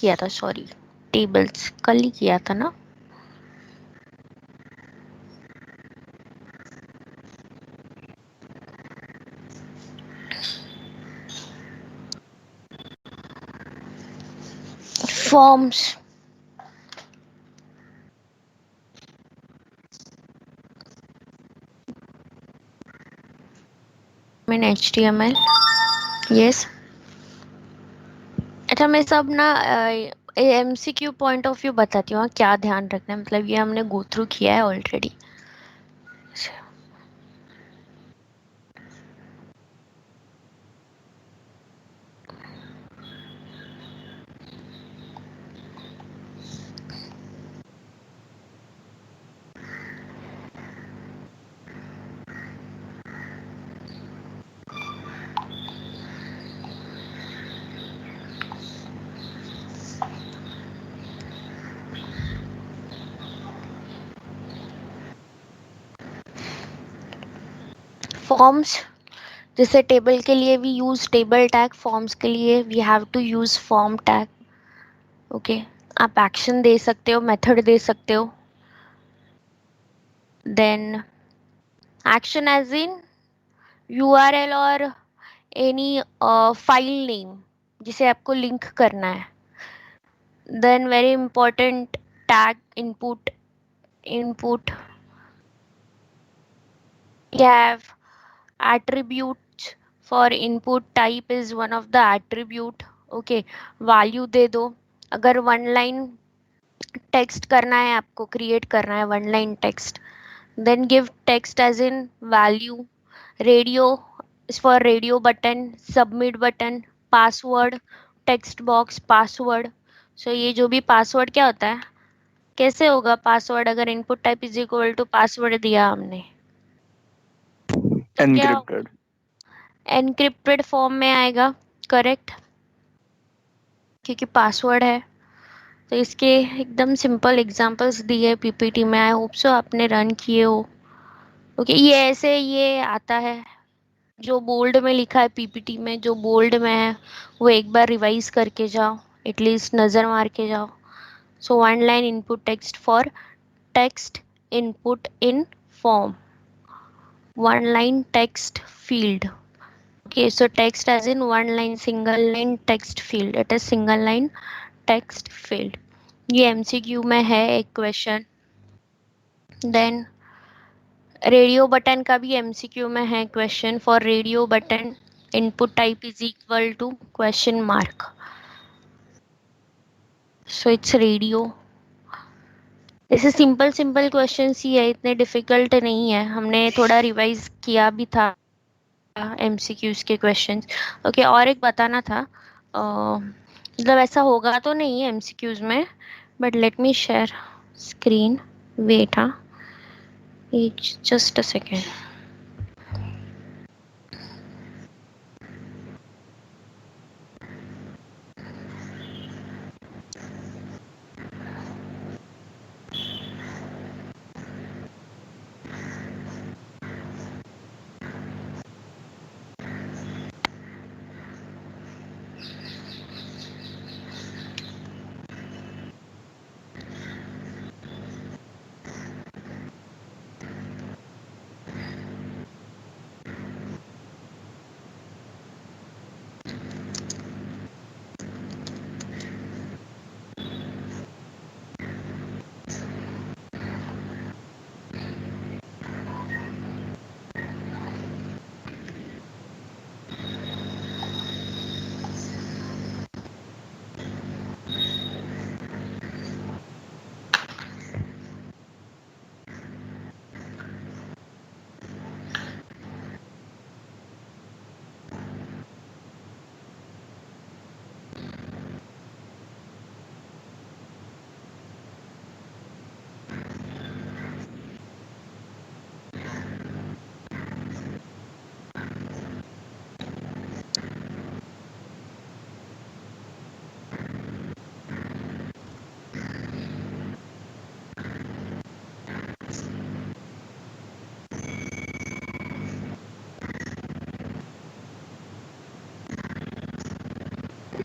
किया था, sorry, tables कल ही किया था ना। Forms in HTML। यस। अच्छा, मैं सब ना MCQ पॉइंट ऑफ व्यू बताती हूँ, क्या ध्यान रखना है, मतलब ये हमने गो थ्रू किया है ऑलरेडी। फॉर्म्स, जैसे टेबल के लिए we use table tag, forms के लिए we have to use form tag. Okay, आप एक्शन दे सकते हो, मेथड दे सकते हो। Then action as in URL और एनी फाइल नेम जिसे आपको लिंक करना है। Then very important, tag input. Input we have attributes for input type is one of the attribute। okay, value दे दो। अगर वन लाइन टेक्स्ट करना है, आपको क्रिएट करना है one line text, then give text as in value. Radio is for radio button, submit button, password, text box, password. So ये जो भी पासवर्ड क्या होता है, कैसे होगा पासवर्ड, अगर input type is equal to password दिया हमने तो क्या, एनक्रिप्टेड। एनक्रिप्टेड फॉर्म में आएगा। करेक्ट, क्योंकि पासवर्ड है। तो इसके एकदम सिंपल एग्जांपल्स दिए PPT में, आई होप सो आपने रन किए हो। ओके, ये ऐसे ये आता है, जो बोल्ड में लिखा है PPT में, जो बोल्ड में है वो एक बार रिवाइज करके जाओ, एटलीस्ट नज़र मार के जाओ। So one line input text for text input in form, one line text field। okay, so text as in one line single line text field, it is single line text field। ये MCQ में है एक question. Then radio button का भी MCQ में है question, for radio button input type is equal to question mark, so it's radio. ऐसे simple simple questions ही है, इतने डिफिकल्ट नहीं है, हमने थोड़ा रिवाइज किया भी था MCQs के क्वेश्चंस। ओके, और एक बताना था, मतलब ऐसा होगा तो नहीं MCQs में, but let me share screen. Wait, हाँ, जस्ट अ सेकेंड।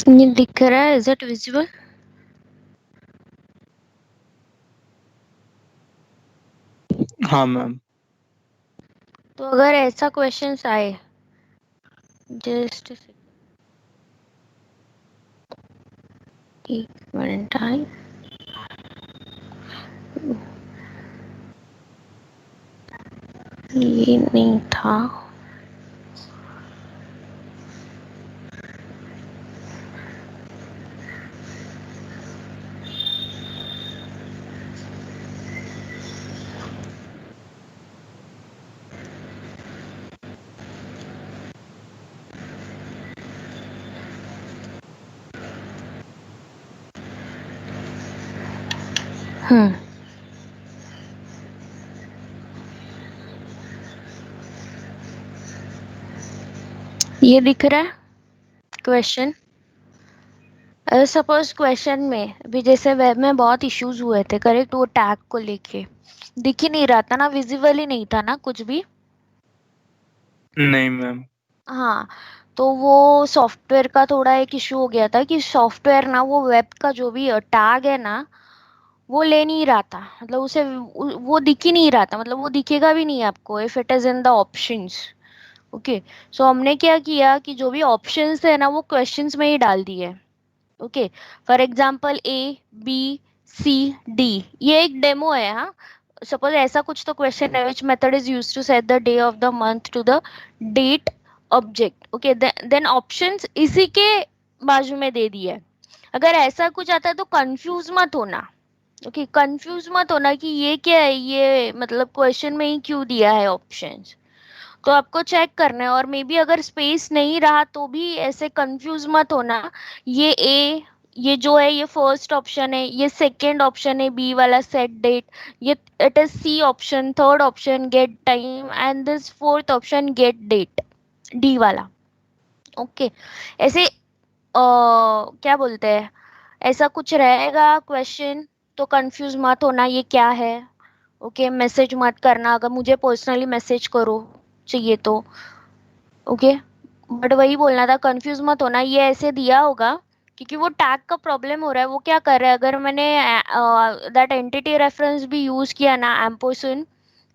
ये दिख रहा है, इज इट विजिबल? हाँ मैम। तो अगर ऐसा क्वेश्चन आए, जस्ट एक मिनट आए, ये नहीं था। हम्म, ये दिख रहा है क्वेश्चन। सपोज क्वेश्चन में भी जैसे वेब में बहुत इश्यूज हुए थे, करेक्ट, वो टैग को लेके दिख ही नहीं रहा था ना, विजिबल ही नहीं था ना कुछ भी। नहीं मैम। हाँ, तो वो सॉफ्टवेयर का थोड़ा एक इशू हो गया था कि सॉफ्टवेयर ना वो वेब का जो भी टैग है ना, वो ले नहीं रहा था, मतलब उसे वो दिख ही नहीं रहा था, मतलब वो दिखेगा भी नहीं आपको if it is in the options. Okay, so हमने क्या किया कि जो भी ऑप्शंस है ना वो क्वेश्चंस में ही डाल दिए। Okay, for example A, B, C, D, ये एक डेमो है। हाँ, सपोज ऐसा कुछ तो क्वेश्चन है, which method is use to set the day of the month to the date object. Okay, then options इसी के बाजू में दे दिए। अगर ऐसा कुछ आता है तो कंफ्यूज मत होना। ओके, कंफ्यूज मत होना कि ये क्या है, ये मतलब क्वेश्चन में ही क्यों दिया है ऑप्शंस। तो आपको चेक करना है, और मे बी अगर स्पेस नहीं रहा तो भी ऐसे कंफ्यूज मत होना। ये ए, ये जो है ये फर्स्ट ऑप्शन है, ये सेकंड ऑप्शन है बी वाला सेट डेट, ये it is C option, third option get time, and this fourth option get date, D वाला। ओके, ऐसे क्या बोलते हैं, ऐसा कुछ रहेगा क्वेश्चन, तो कंफ्यूज मत होना ये क्या है। ओके, मैसेज मत करना, अगर मुझे पर्सनली मैसेज करो चाहिए तो। ओके, बट वही बोलना था, कंफ्यूज मत होना, ये ऐसे दिया होगा क्योंकि वो टैग का प्रॉब्लम हो रहा है। वो क्या कर रहा है, अगर मैंने दैट एंटिटी रेफरेंस भी यूज किया ना, ampersand,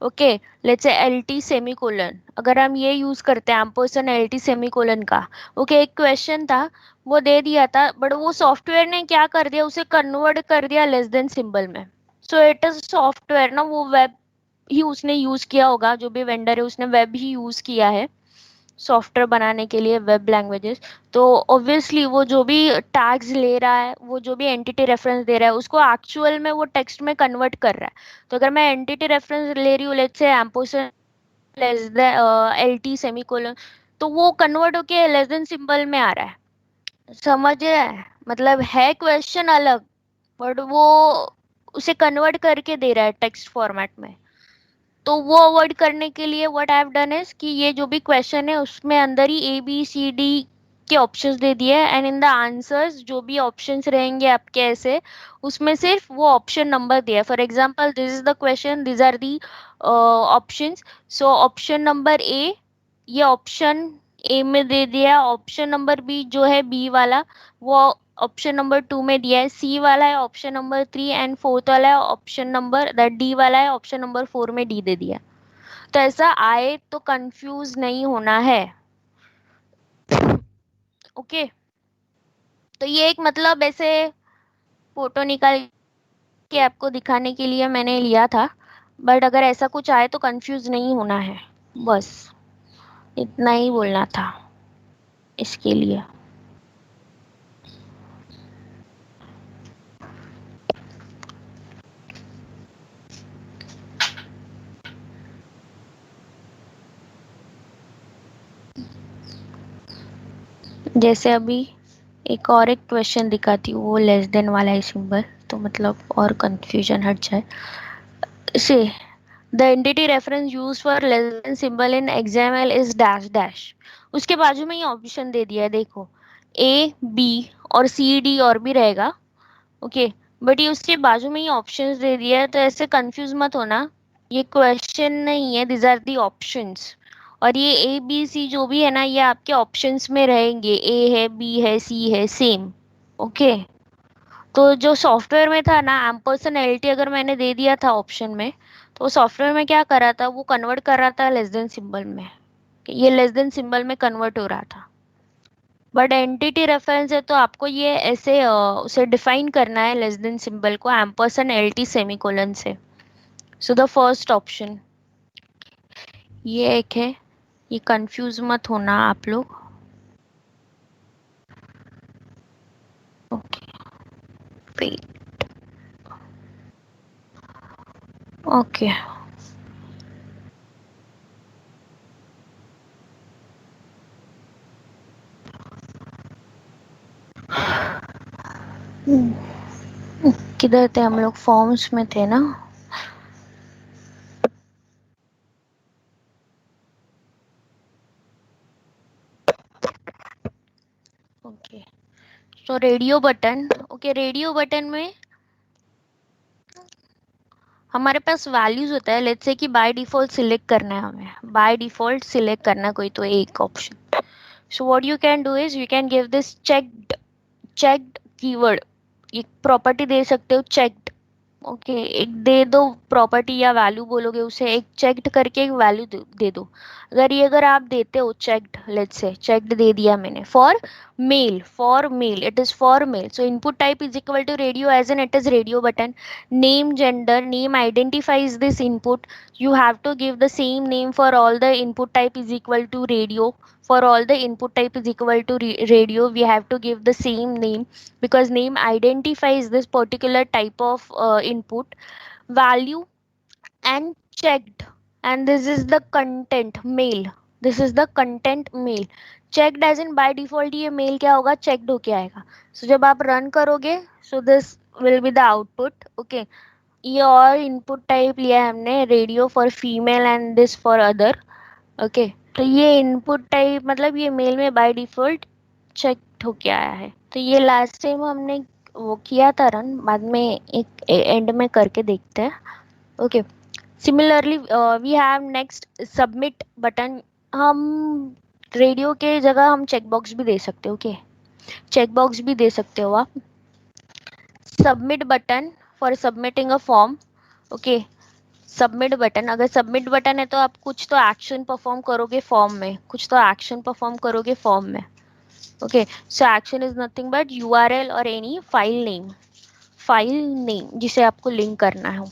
okay, let's say L T semicolon, अगर हम ये यूज करते हैं ampersand L T semicolon का। ओके, एक क्वेश्चन था, वो दे दिया था, बट वो सॉफ्टवेयर ने क्या कर दिया, उसे कन्वर्ट कर दिया लेस देन सिंबल में। सो इट इज सॉफ्टवेयर ना, वो वेब ही उसने यूज किया होगा, जो भी वेंडर है उसने वेब ही यूज किया है सॉफ्टवेयर बनाने के लिए, वेब लैंग्वेजेस। तो ऑब्वियसली वो जो भी टैग्स ले रहा है, वो जो भी एंटिटी रेफरेंस दे रहा है, उसको एक्चुअल में वो टेक्स्ट में कन्वर्ट कर रहा है। तो अगर मैं एंटिटी रेफरेंस ले रही हूँ, let's say ampersand less than L T semicolon, तो वो कन्वर्ट होके लेस देन सिंबल में आ रहा है। समझे, मतलब है क्वेश्चन अलग, बट वो उसे कन्वर्ट करके दे रहा है टेक्स्ट फॉर्मेट में। तो वो अवॉइड करने के लिए what I have done is कि ये जो भी क्वेश्चन है उसमें अंदर ही ए बी सी डी के ऑप्शंस दे दिए, एंड इन द आंसर्स जो भी ऑप्शंस रहेंगे आपके ऐसे, उसमें सिर्फ वो ऑप्शन नंबर दिया है। For example this is the question, this are the options, so option number A, ये ऑप्शन ए में दे दिया, ऑप्शन नंबर बी जो है बी वाला वो ऑप्शन नंबर टू में दिया है, सी वाला है option number three, and fourth वाला है ऑप्शन नंबर दैट डी वाला है ऑप्शन नंबर फोर में डी दे दिया। तो ऐसा आए तो कंफ्यूज नहीं होना है। ओके, तो ये एक मतलब ऐसे फोटो निकाल के आपको दिखाने के लिए मैंने लिया था, बट अगर ऐसा कुछ आए तो कंफ्यूज नहीं होना है, बस इतना ही बोलना था इसके लिए। जैसे अभी एक और एक क्वेश्चन दिखाती हूँ, वो लेस देन वाला है सिंबल, तो मतलब और कंफ्यूजन हट जाए। से the entity reference use for less than symbol in example is dash dash, उसके बाजू में ही ऑप्शन दे दिया है देखो, ए बी और सी डी और भी रहेगा। ओके, बट ये उसके बाजू में ही ऑप्शंस दे दिया है, तो ऐसे कंफ्यूज मत होना, ये क्वेश्चन नहीं है, दिस आर दी ऑप्शंस। और ये ए बी सी जो भी है ना, ये आपके ऑप्शंस में रहेंगे, ए है बी है सी है सेम। ओके, तो जो सॉफ्टवेयर में था ना एम्परसन एल टी अगर मैंने दे दिया था ऑप्शन में, तो सॉफ्टवेयर में क्या कर रहा था, वो कन्वर्ट कर रहा था लेस देन सिंबल में, ये लेस देन सिंबल में कन्वर्ट हो रहा था। बट एंटिटी रेफरेंस है तो आपको ये ऐसे उसे डिफाइन करना है लेस देन सिंबल को एम्परसेंड एलटी सेमीकोलन से। सो द फर्स्ट ऑप्शन ये एक है, ये कंफ्यूज मत होना आप लोग। ओके, ओके, किधर थे हम लोग, फॉर्म्स में थे ना। ओके, तो radio button, okay radio button में हमारे पास वैल्यूज होता है, लेट्स से कि बाय डिफॉल्ट सिलेक्ट करना है, हमें बाय डिफॉल्ट सिलेक्ट करना है कोई तो एक option. So what you can do is you can give this checked keyword, एक प्रॉपर्टी दे सकते हो चेक्ड। ओके, एक दे दो प्रॉपर्टी या वैल्यू बोलोगे उसे, एक चेक्ड करके एक वैल्यू दे दो। अगर आप देते हो चेक्ड, लेट्स से चेक्ड दे दिया मैंने for male it is for male, so input type is equal to radio as in it is radio button. Name gender, name identifies this input, you have to give the same name for all the input type is equal to radio. For all the input type is equal to radio, we have to give the same name because name identifies this particular type of input value. And checked, and this is the content mail, this is the content mail। checked as in by default ये mail क्या होगा, checked होके आएगा। so जब आप run करोगे, so this will be the output। okay, ये और इनपुट टाइप लिया है हमने radio for female and this for other. Okay, तो ये इनपुट टाइप मतलब ये मेल में बाय डिफॉल्ट चेक होके आया है। तो ये लास्ट टाइम हमने वो किया था रन, बाद में एक एंड में करके देखते हैं। Okay, similarly we have next submit button. हम रेडियो के जगह हम चेक बॉक्स भी दे सकते हो। ओके, चेक बॉक्स भी दे सकते हो आप। Submit button for submitting a form. Okay, submit button, अगर सबमिट बटन है तो आप कुछ तो एक्शन परफॉर्म करोगे फॉर्म में, कुछ तो एक्शन परफॉर्म करोगे फॉर्म में। Okay, so action is nothing but URL और एनी फाइल नेम जिसे आपको लिंक करना है,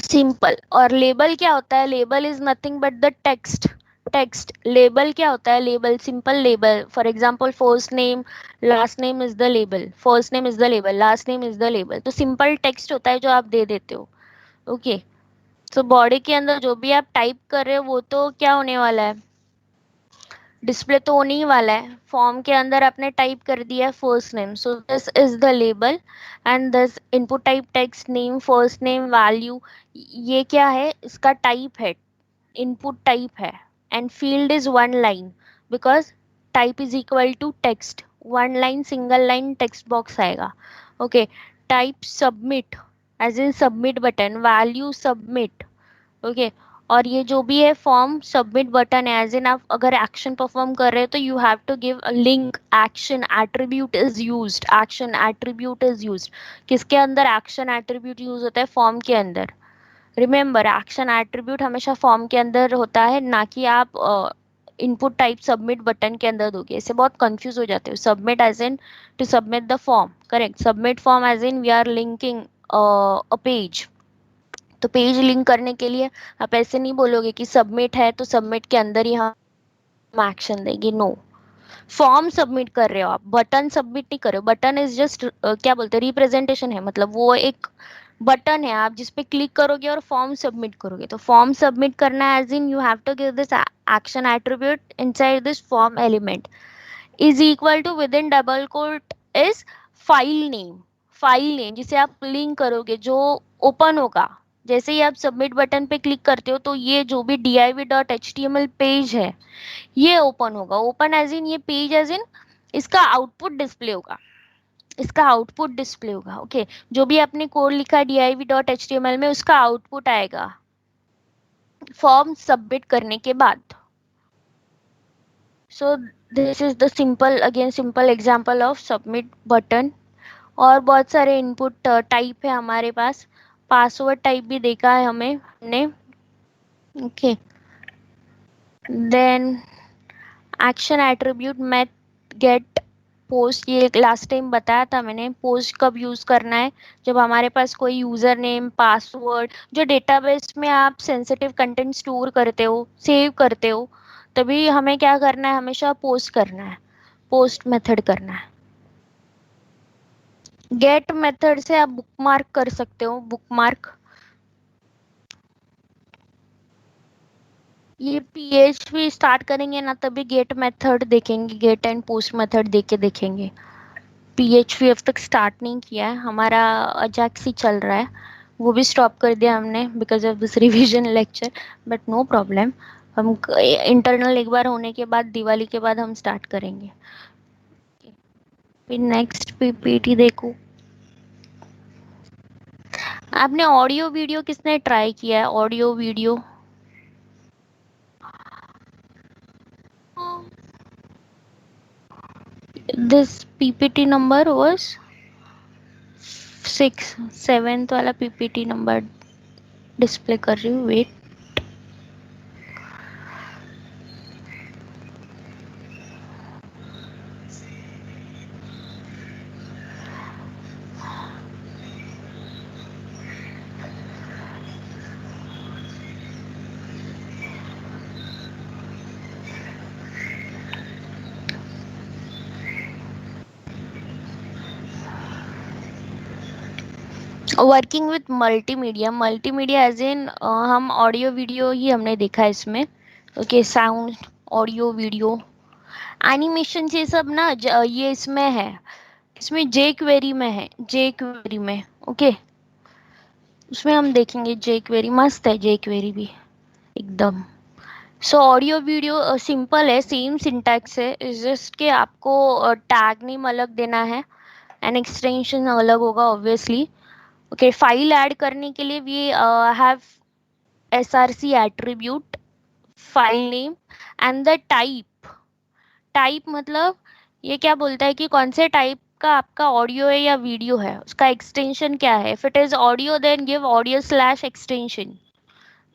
सिंपल। और लेबल क्या होता है, label is nothing but the text. Label क्या होता है, label simple label. For example first name last name is the label, first name is the label, last name is the label. तो simple text होता है जो आप दे देते हो। ओके, तो बॉडी के अंदर जो भी आप टाइप कर रहे हो वो तो क्या होने वाला है, डिस्प्ले तो होने ही वाला है। फॉर्म के अंदर आपने टाइप कर दिया है first name, so this is the label and this input type text name first name value, ये क्या है, इसका टाइप है, इनपुट टाइप है। And field is one line because type is equal to text, one line single line text box आएगा। Okay, type submit as in submit button, value submit. Okay, और ये जो भी है फॉर्म सबमिट बटन है, as in आप अगर action perform कर रहे हो तो you have to give a link, action attribute is used, action attribute is used. किसके अंदर एक्शन एट्रीब्यूट यूज होता है, फॉर्म के अंदर। रिमेंबर, एक्शन एट्रीब्यूट हमेशा फॉर्म के अंदर होता है, ना कि आप इनपुट टाइप सबमिट बटन के अंदर दोगे, इससे बहुत कंफ्यूज हो जाते हो। Submit as in to submit the form, correct, submit form as in we are linking a page. तो पेज लिंक करने के लिए आप ऐसे नहीं बोलोगे कि सबमिट है तो सबमिट के अंदर ही हम एक्शन देंगे, नो। फॉर्म सबमिट कर रहे हो आप, बटन सबमिट नहीं कर रहे हो। बटन इज जस्ट क्या बोलते हैं, रिप्रेजेंटेशन है, मतलब वो एक बटन है आप जिस पे क्लिक करोगे और फॉर्म सबमिट करोगे। तो फॉर्म सबमिट करना है as in you have to give this action attribute inside this form element is equal to with in double quote is file name, file name जिसे आप लिंक करोगे जो ओपन होगा। जैसे ही आप सबमिट बटन पे क्लिक करते हो तो ये जो भी div.html पेज है ये ओपन होगा। ओपन एज इन ये पेज एज इन इसका आउटपुट डिस्प्ले होगा, इसका आउटपुट डिस्प्ले होगा। ओके, जो भी आपने कोड लिखा है div.html में उसका आउटपुट आएगा फॉर्म सबमिट करने के बाद। सो this is the simple, again simple example of submit button. और बहुत सारे इनपुट टाइप है हमारे पास। पासवर्ड टाइप भी देखा है हमें हमने। Okay, then action attribute method get post, ये लास्ट टाइम बताया था मैंने। पोस्ट कब यूज करना है? जब हमारे पास कोई यूजर नेम पासवर्ड, जो डेटाबेस में आप सेंसिटिव कंटेंट स्टोर करते हो, सेव करते हो, तभी हमें क्या करना है, हमेशा पोस्ट करना है, पोस्ट मेथड करना है। गेट मेथड से आप बुकमार्क कर सकते हो, बुकमार्क। ये पीएचपी स्टार्ट करेंगे ना तभी गेट मेथड देखेंगे, गेट एंड पोस्ट मेथड देख के देखेंगे। पीएचपी अब तक स्टार्ट नहीं किया है हमारा, अजाक्स ही चल रहा है। वो भी स्टॉप कर दिया हमने because of this revision lecture, but no problem. हम इंटरनल एक बार होने के बाद, दिवाली के बाद हम स्टार्ट करेंगे। फिर नेक्स्ट पीपीटी देखो। आपने ऑडियो वीडियो किसने ट्राई किया है? Audio video this PPT number was 6, 7th वाला पीपीटी नंबर डिस्प्ले कर रही हूँ, wait. Working with multimedia, multimedia as in हम ऑडियो वीडियो ही हमने देखा है इसमें। Okay, sound, audio video, animation, ये सब ना ये इसमें है, इसमें जे क्वेरी में है, जे क्वेरी में। ओके, उसमें हम देखेंगे जे क्वेरी, मस्त है जे क्वेरी भी एकदम। सो ऑडियो वीडियो सिंपल है, सेम सिंटैक्स है, इज जस्ट कि आपको टैग नेम अलग देना है एंड एक्सटेंशन अलग होगा ऑब्वियसली। ओके, फाइल ऐड करने के लिए we have src attribute, file name and the type. Type मतलब ये क्या बोलता है कि कौन से टाइप का आपका ऑडियो है या वीडियो है, उसका एक्सटेंशन क्या है। If it is audio then give audio slash extension.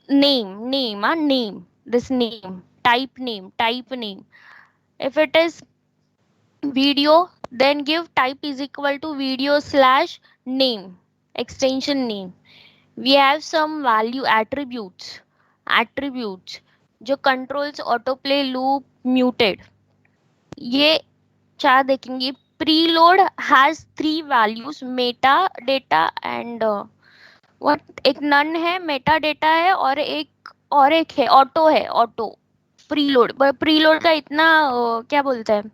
Name, name, name, this name, type name. if it is video then give type is equal to video slash name, extension name। we have some value attributes, attributes जो controls autoplay loop muted, ये चार देखेंगे। preload has 3 values, Meta data and what, एक none है, Meta data है, और एक है ऑटो, है ऑटो। प्रीलोड, प्रीलोड का इतना क्या बोलते हैं,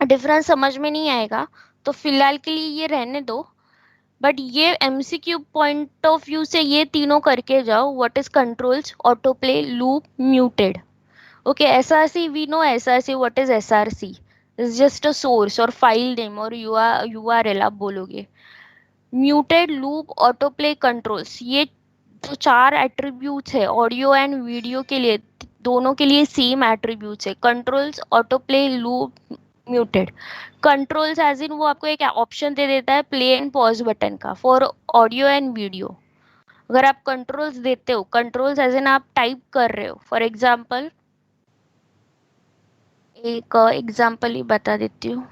डिफरेंस समझ में नहीं आएगा, तो फिलहाल के लिए ये रहने दो। बट ये एमसीक्यू पॉइंट ऑफ व्यू से ये तीनों करके जाओ। What is controls, autoplay, loop, muted. Okay, SRC we know, SRC what is SRC, is just a source और फाइल नेम और यूआरएल आप बोलोगे। Muted, loop, autoplay, controls, ये जो चार एट्रीब्यूट्स है ऑडियो एंड वीडियो के लिए, दोनों के लिए सेम एट्रीब्यूट्स है, controls, autoplay, loop, muted. Controls as in वो आपको एक ऑप्शन दे देता है प्ले एंड पॉज बटन का फॉर ऑडियो एंड वीडियो। अगर आप कंट्रोल्स देते हो, कंट्रोल्स एज इन आप टाइप कर रहे हो, फॉर एग्जाम्पल एक एग्जाम्पल ही बता देती हूँ।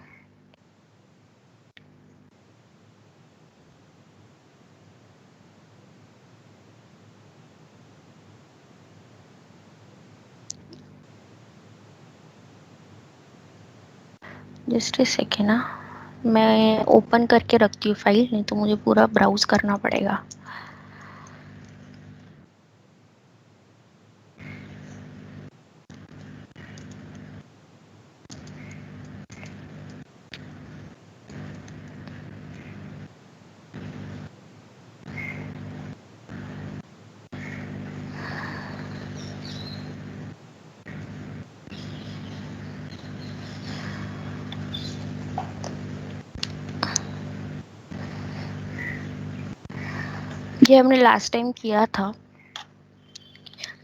जस्ट ए सेकेंड ना, मैं ओपन करके रखती हूँ फाइल, नहीं तो मुझे पूरा ब्राउज करना पड़ेगा। ये हमने लास्ट टाइम किया था,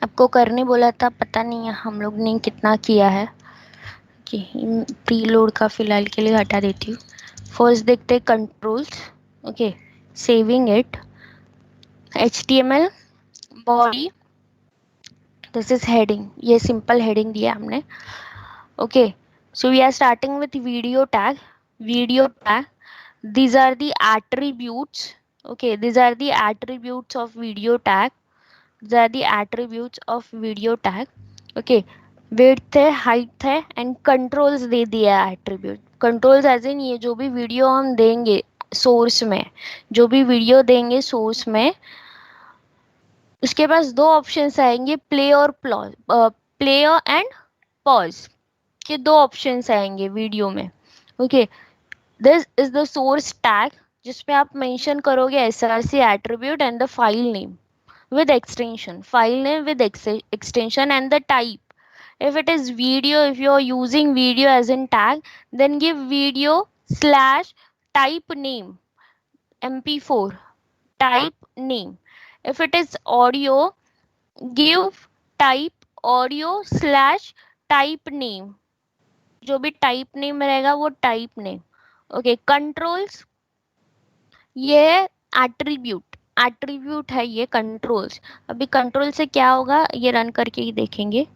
आपको करने बोला था, पता नहीं है हम लोग ने कितना किया है। कि प्रीलोड का फिलहाल के लिए हटा देती हूँ। फर्स्ट देखते हैं controls. Okay, saving it, HTML body, this is heading, ये सिंपल हेडिंग दिया हमने. Okay, so we are starting with video tag. Video tag, these are the attributes. Okay, these are the attributes of video tag. These are the attributes of video tag. Okay, width है, height है, and controls दे दिया है attribute. Controls as in ये जो भी video हम देंगे source में, जो भी वीडियो देंगे सोर्स में, उसके पास दो ऑप्शंस आएंगे, प्ले और पॉज, प्ले एंड पॉज के दो ऑप्शंस आएंगे वीडियो में. Okay, this is the source tag जिसमें आप मेंशन करोगे src attribute and the file name with extension, file name with extension, and the type. If it is video, if you are using video as in tag, then give video slash type name, mp4 type name. If it is audio, give type audio slash type name. जो भी type name रहेगा वो type name. Okay, controls, ये attribute, attribute है ये controls. अभी control से क्या होगा ये रन करके ही देखेंगे.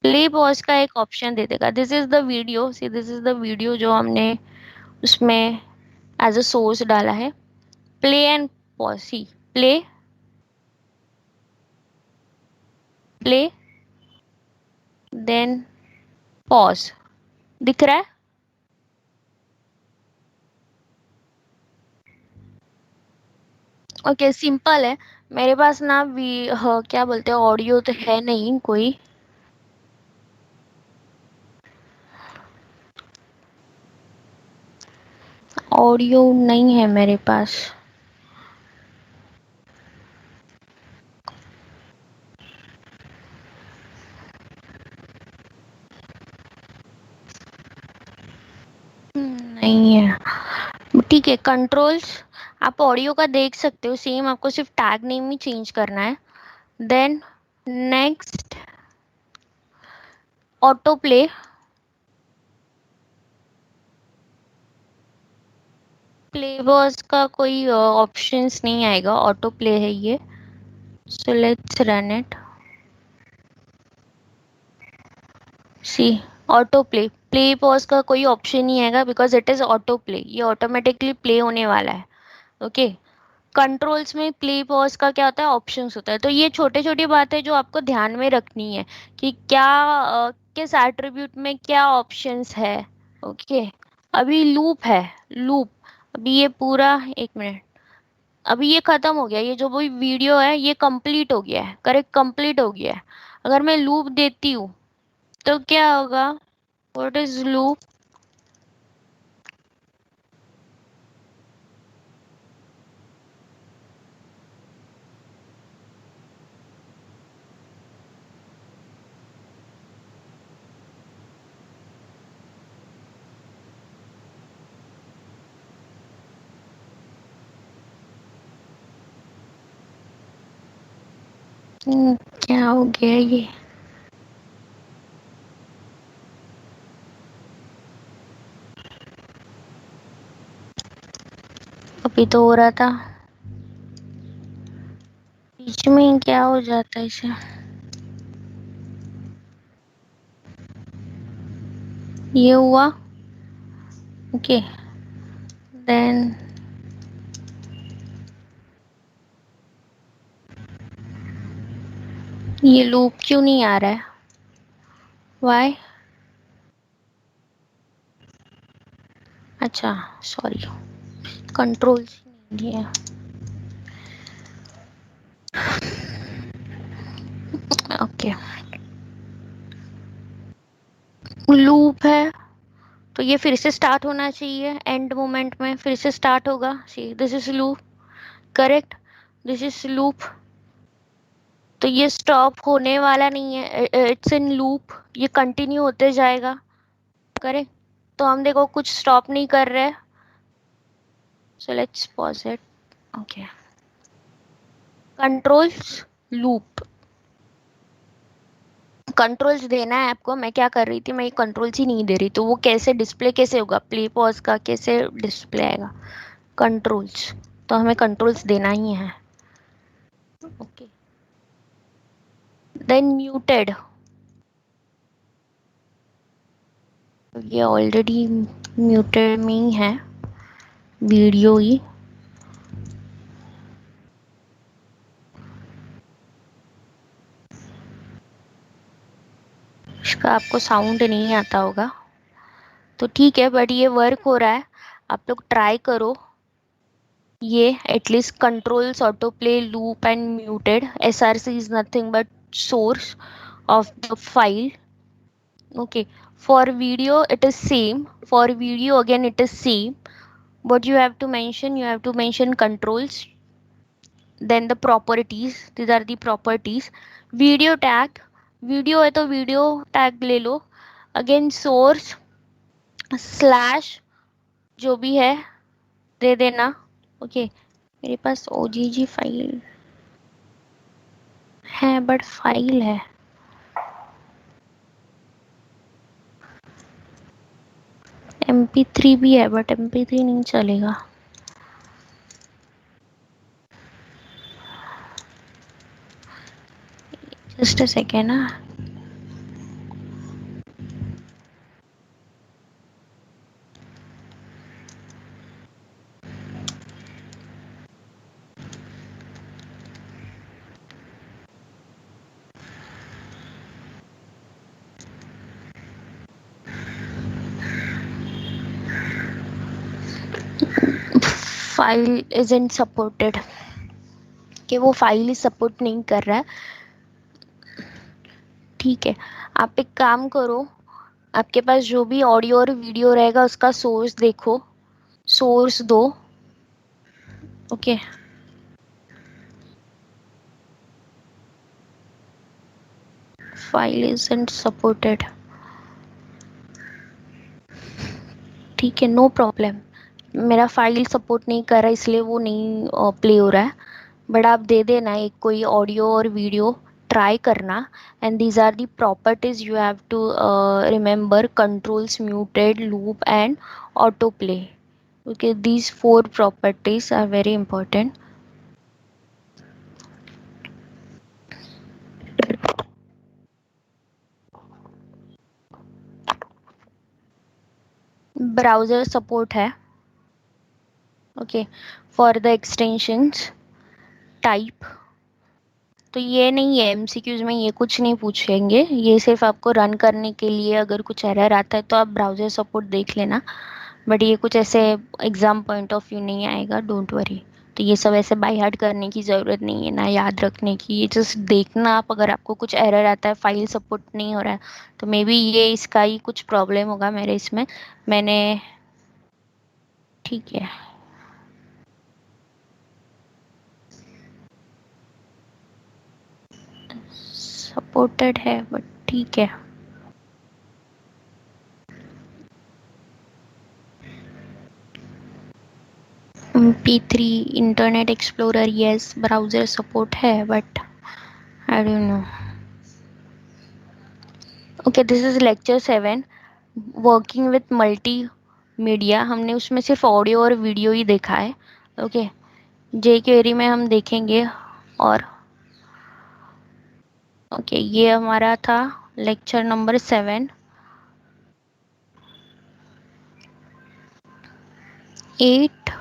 प्ले पॉज का एक ऑप्शन दे देगा. This is the video, see this is the video जो हमने उसमें एज अ सोर्स डाला है. Play and pause, see play, play then pause, दिख रहा है. ओके, सिंपल है. मेरे पास ना क्या बोलते हैं, ऑडियो तो है नहीं कोई. ऑडियो नहीं है मेरे पास. नहीं है. ठीक है, कंट्रोल्स आप ऑडियो का देख सकते हो, सेम आपको सिर्फ टैग नेम ही चेंज करना है. Then next autoplay. Play box का कोई ऑप्शंस नहीं आएगा, ऑटो प्ले है ये. So let's run it. See autoplay, play pause का कोई ऑप्शन नहीं आएगा because it is autoplay, ये ऑटोमेटिकली प्ले होने वाला है. ओके, कंट्रोल्स में प्ले पॉज का क्या होता है, ऑप्शंस होता है. तो ये छोटे छोटी बातें जो आपको ध्यान में रखनी है कि क्या किस एट्रीब्यूट में क्या ऑप्शंस है. ओके, अभी लूप है, लूप. अभी ये पूरा, एक मिनट, अभी ये खत्म हो गया, ये जो भी वीडियो है ये कंप्लीट हो गया है, करेक्ट, कंप्लीट हो गया है. अगर मैं लूप देती हूँ तो क्या होगा, व्हाट इज लूप. क्या हो गया ये. अभी तो हो रहा था, बीच में क्या हो जाता है इसे. ये हुआ. ओके, देन ये लूप क्यों नहीं आ रहा है, वाई. अच्छा सॉरी, कंट्रोल नहीं है. ओके, लूप है तो ये फिर से स्टार्ट होना चाहिए, एंड मोमेंट में फिर से स्टार्ट होगा. सी this is loop, correct, this is loop. तो ये स्टॉप होने वाला नहीं है, इट्स इन लूप, ये कंटिन्यू होते जाएगा, करेक्ट. तो हम देखो कुछ स्टॉप नहीं कर रहे. So let's pause it. Okay, controls loop, controls देना है आपको. मैं क्या कर रही थी, मैं कंट्रोल्स ही नहीं दे रही, तो वो कैसे डिस्प्ले कैसे होगा, प्ले पॉज का कैसे डिस्प्ले आएगा, कंट्रोल्स. तो हमें कंट्रोल्स देना ही है. ओके, देन म्यूटेड, ये ऑलरेडी म्यूटेड में ही है वीडियो ही। इसका आपको साउंड नहीं आता होगा तो ठीक है, बट ये वर्क हो रहा है, आप लोग ट्राई करो। ये at least controls autoplay loop and muted, SRC is nothing but source of the file. Okay, for video it is same, for video again it is same. What you have to mention, you have to mention controls, then the properties, these are the properties. Video tag, video है तो video tag ले लो, again source slash जो भी है दे देना। Okay, मेरे पास OGG file है, but file है MP3 भी है, बट MP3 नहीं चलेगा। जस्ट अ सेकेंड ना। फाइल इजंट सपोर्टेड, कि वो फाइल ही सपोर्ट नहीं कर रहा है। ठीक है, आप एक काम करो, आपके पास जो भी ऑडियो और वीडियो रहेगा उसका सोर्स देखो, सोर्स दो। ओके, फाइल इजंट सपोर्टेड, ठीक है, नो प्रॉब्लम। मेरा फाइल सपोर्ट नहीं कर रहा इसलिए वो नहीं प्ले हो रहा है, बट आप दे देना एक कोई ऑडियो और वीडियो, ट्राई करना। And these are the properties you have to remember, controls, muted, loop and auto play. Okay, these four properties are very important. Browser support है। Okay, for the extensions type, तो ये नहीं है MCQs में, ये कुछ नहीं पूछेंगे, ये सिर्फ आपको रन करने के लिए अगर कुछ एरर आता है तो आप ब्राउजर सपोर्ट देख लेना, बट ये कुछ ऐसे एग्जाम पॉइंट ऑफ व्यू नहीं आएगा, डोंट वरी। तो ये सब ऐसे बाय हार्ट करने की ज़रूरत नहीं है ना, याद रखने की, ये जस्ट देखना आप, अगर आपको कुछ एरर आता है, फाइल सपोर्ट नहीं हो रहा है, तो मे बी ये इसका ही कुछ प्रॉब्लम होगा मेरे इसमें, मैंने, ठीक है। सपोर्टेड है बट ठीक है। P3 Internet Explorer, yes, browser support है but I don't know. Okay, this is lecture 7, working with multi media. हमने उसमें सिर्फ ऑडियो और वीडियो ही देखा है। ओके, जे क्वेरी में हम देखेंगे। और ओके, ये हमारा था lecture number 7। 8,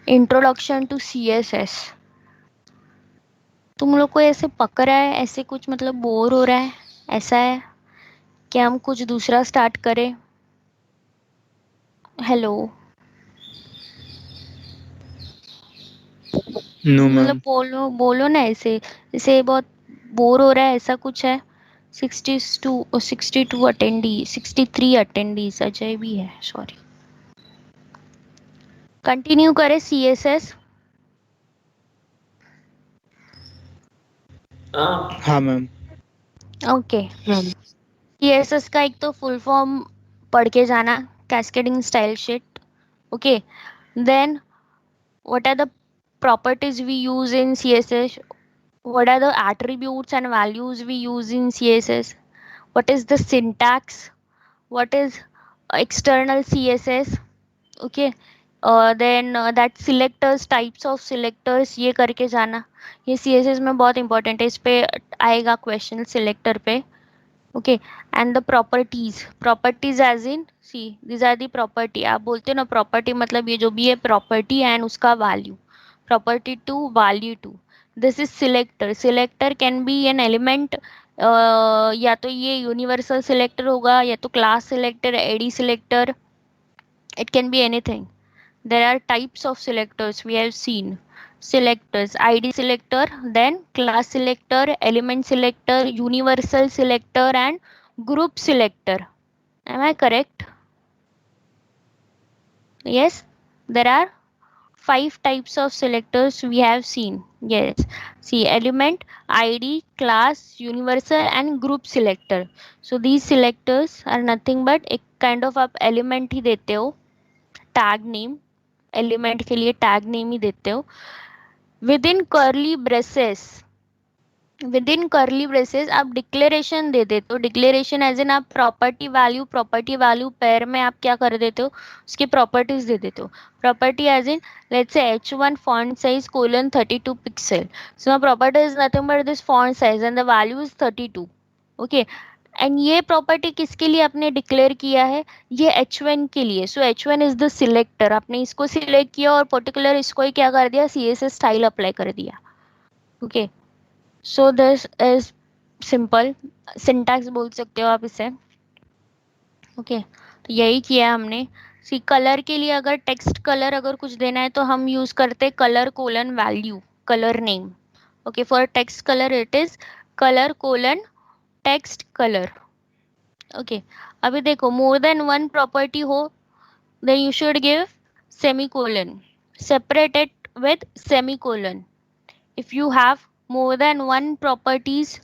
introduction to CSS। तुम लोग को ऐसे पक रहा है, ऐसे कुछ मतलब बोर हो रहा है, ऐसा है कि हम कुछ दूसरा स्टार्ट करें? हेलो, नो मतलब मैम। बोलो बोलो ना, ऐसे ऐसे बहुत बोर हो रहा है, ऐसा कुछ है? 62 अटेंडी, 63 अटेंडीज, अजय भी है, सॉरी। कंटिन्यू करें CSS। हाँ मैम। ओके, CSS का एक तो फुल फॉर्म पढ़ के जाना, cascading style sheet. Okay, then what are the properties we use in CSS, what are the attributes and values we use in CSS, what is the syntax, what is external CSS, okay, then that selectors, types of selectors, ये करके जाना। ये CSS में बहुत important है, इस पे आएगा क्वेश्चन सिलेक्टर पे। Okay, and the properties, properties as in see this are the property, आप बोलते हो ना प्रॉपर्टी मतलब ये जो भी है प्रॉपर्टी एंड उसका value, property to value to, this is selector. Selector can be an element, या तो ये यूनिवर्सल सिलेक्टर होगा या तो class selector, ID selector, it can be anything. There are types of selectors we have seen. Selectors, id selector, then class selector, element selector, universal selector and group selector. Am I correct? Yes, there are 5 types of selectors we have seen. Yes, see, element, id, class, universal and group selector. So these selectors are nothing but एक kind of आप element ही देते हो, tag name, element के लिए tag name ही देते हो। With in curly braces, with in curly braces आप declaration दे देते हो। डिक्लेरेशन एज इन आप प्रॉपर्टी वैल्यू पेयर में आप क्या कर देते हो, उसकी प्रॉपर्टीज दे देते हो। Property as in let's say h1 font size colon 32 pixel, so now property is nothing but this font size and the value is 32. Okay, and ये प्रॉपर्टी किसके लिए आपने डिक्लेयर किया है, ये h1 के लिए। सो h1 इज द सिलेक्टर, आपने इसको सिलेक्ट किया और पर्टिकुलर इसको ही क्या कर दिया, CSS स्टाइल अप्लाई कर दिया। Okay, so this is simple syntax बोल सकते हो आप इसे। ओके, तो यही किया हमने। सी कलर के लिए अगर टेक्स्ट कलर अगर कुछ देना है तो हम यूज करते colour colon value, colour name. Okay, for text colour it is colour colon text colour. Okay, अभी देखो मोर देन वन प्रॉपर्टी हो then you should give semicolon, separate it with semicolon. If you have more than one properties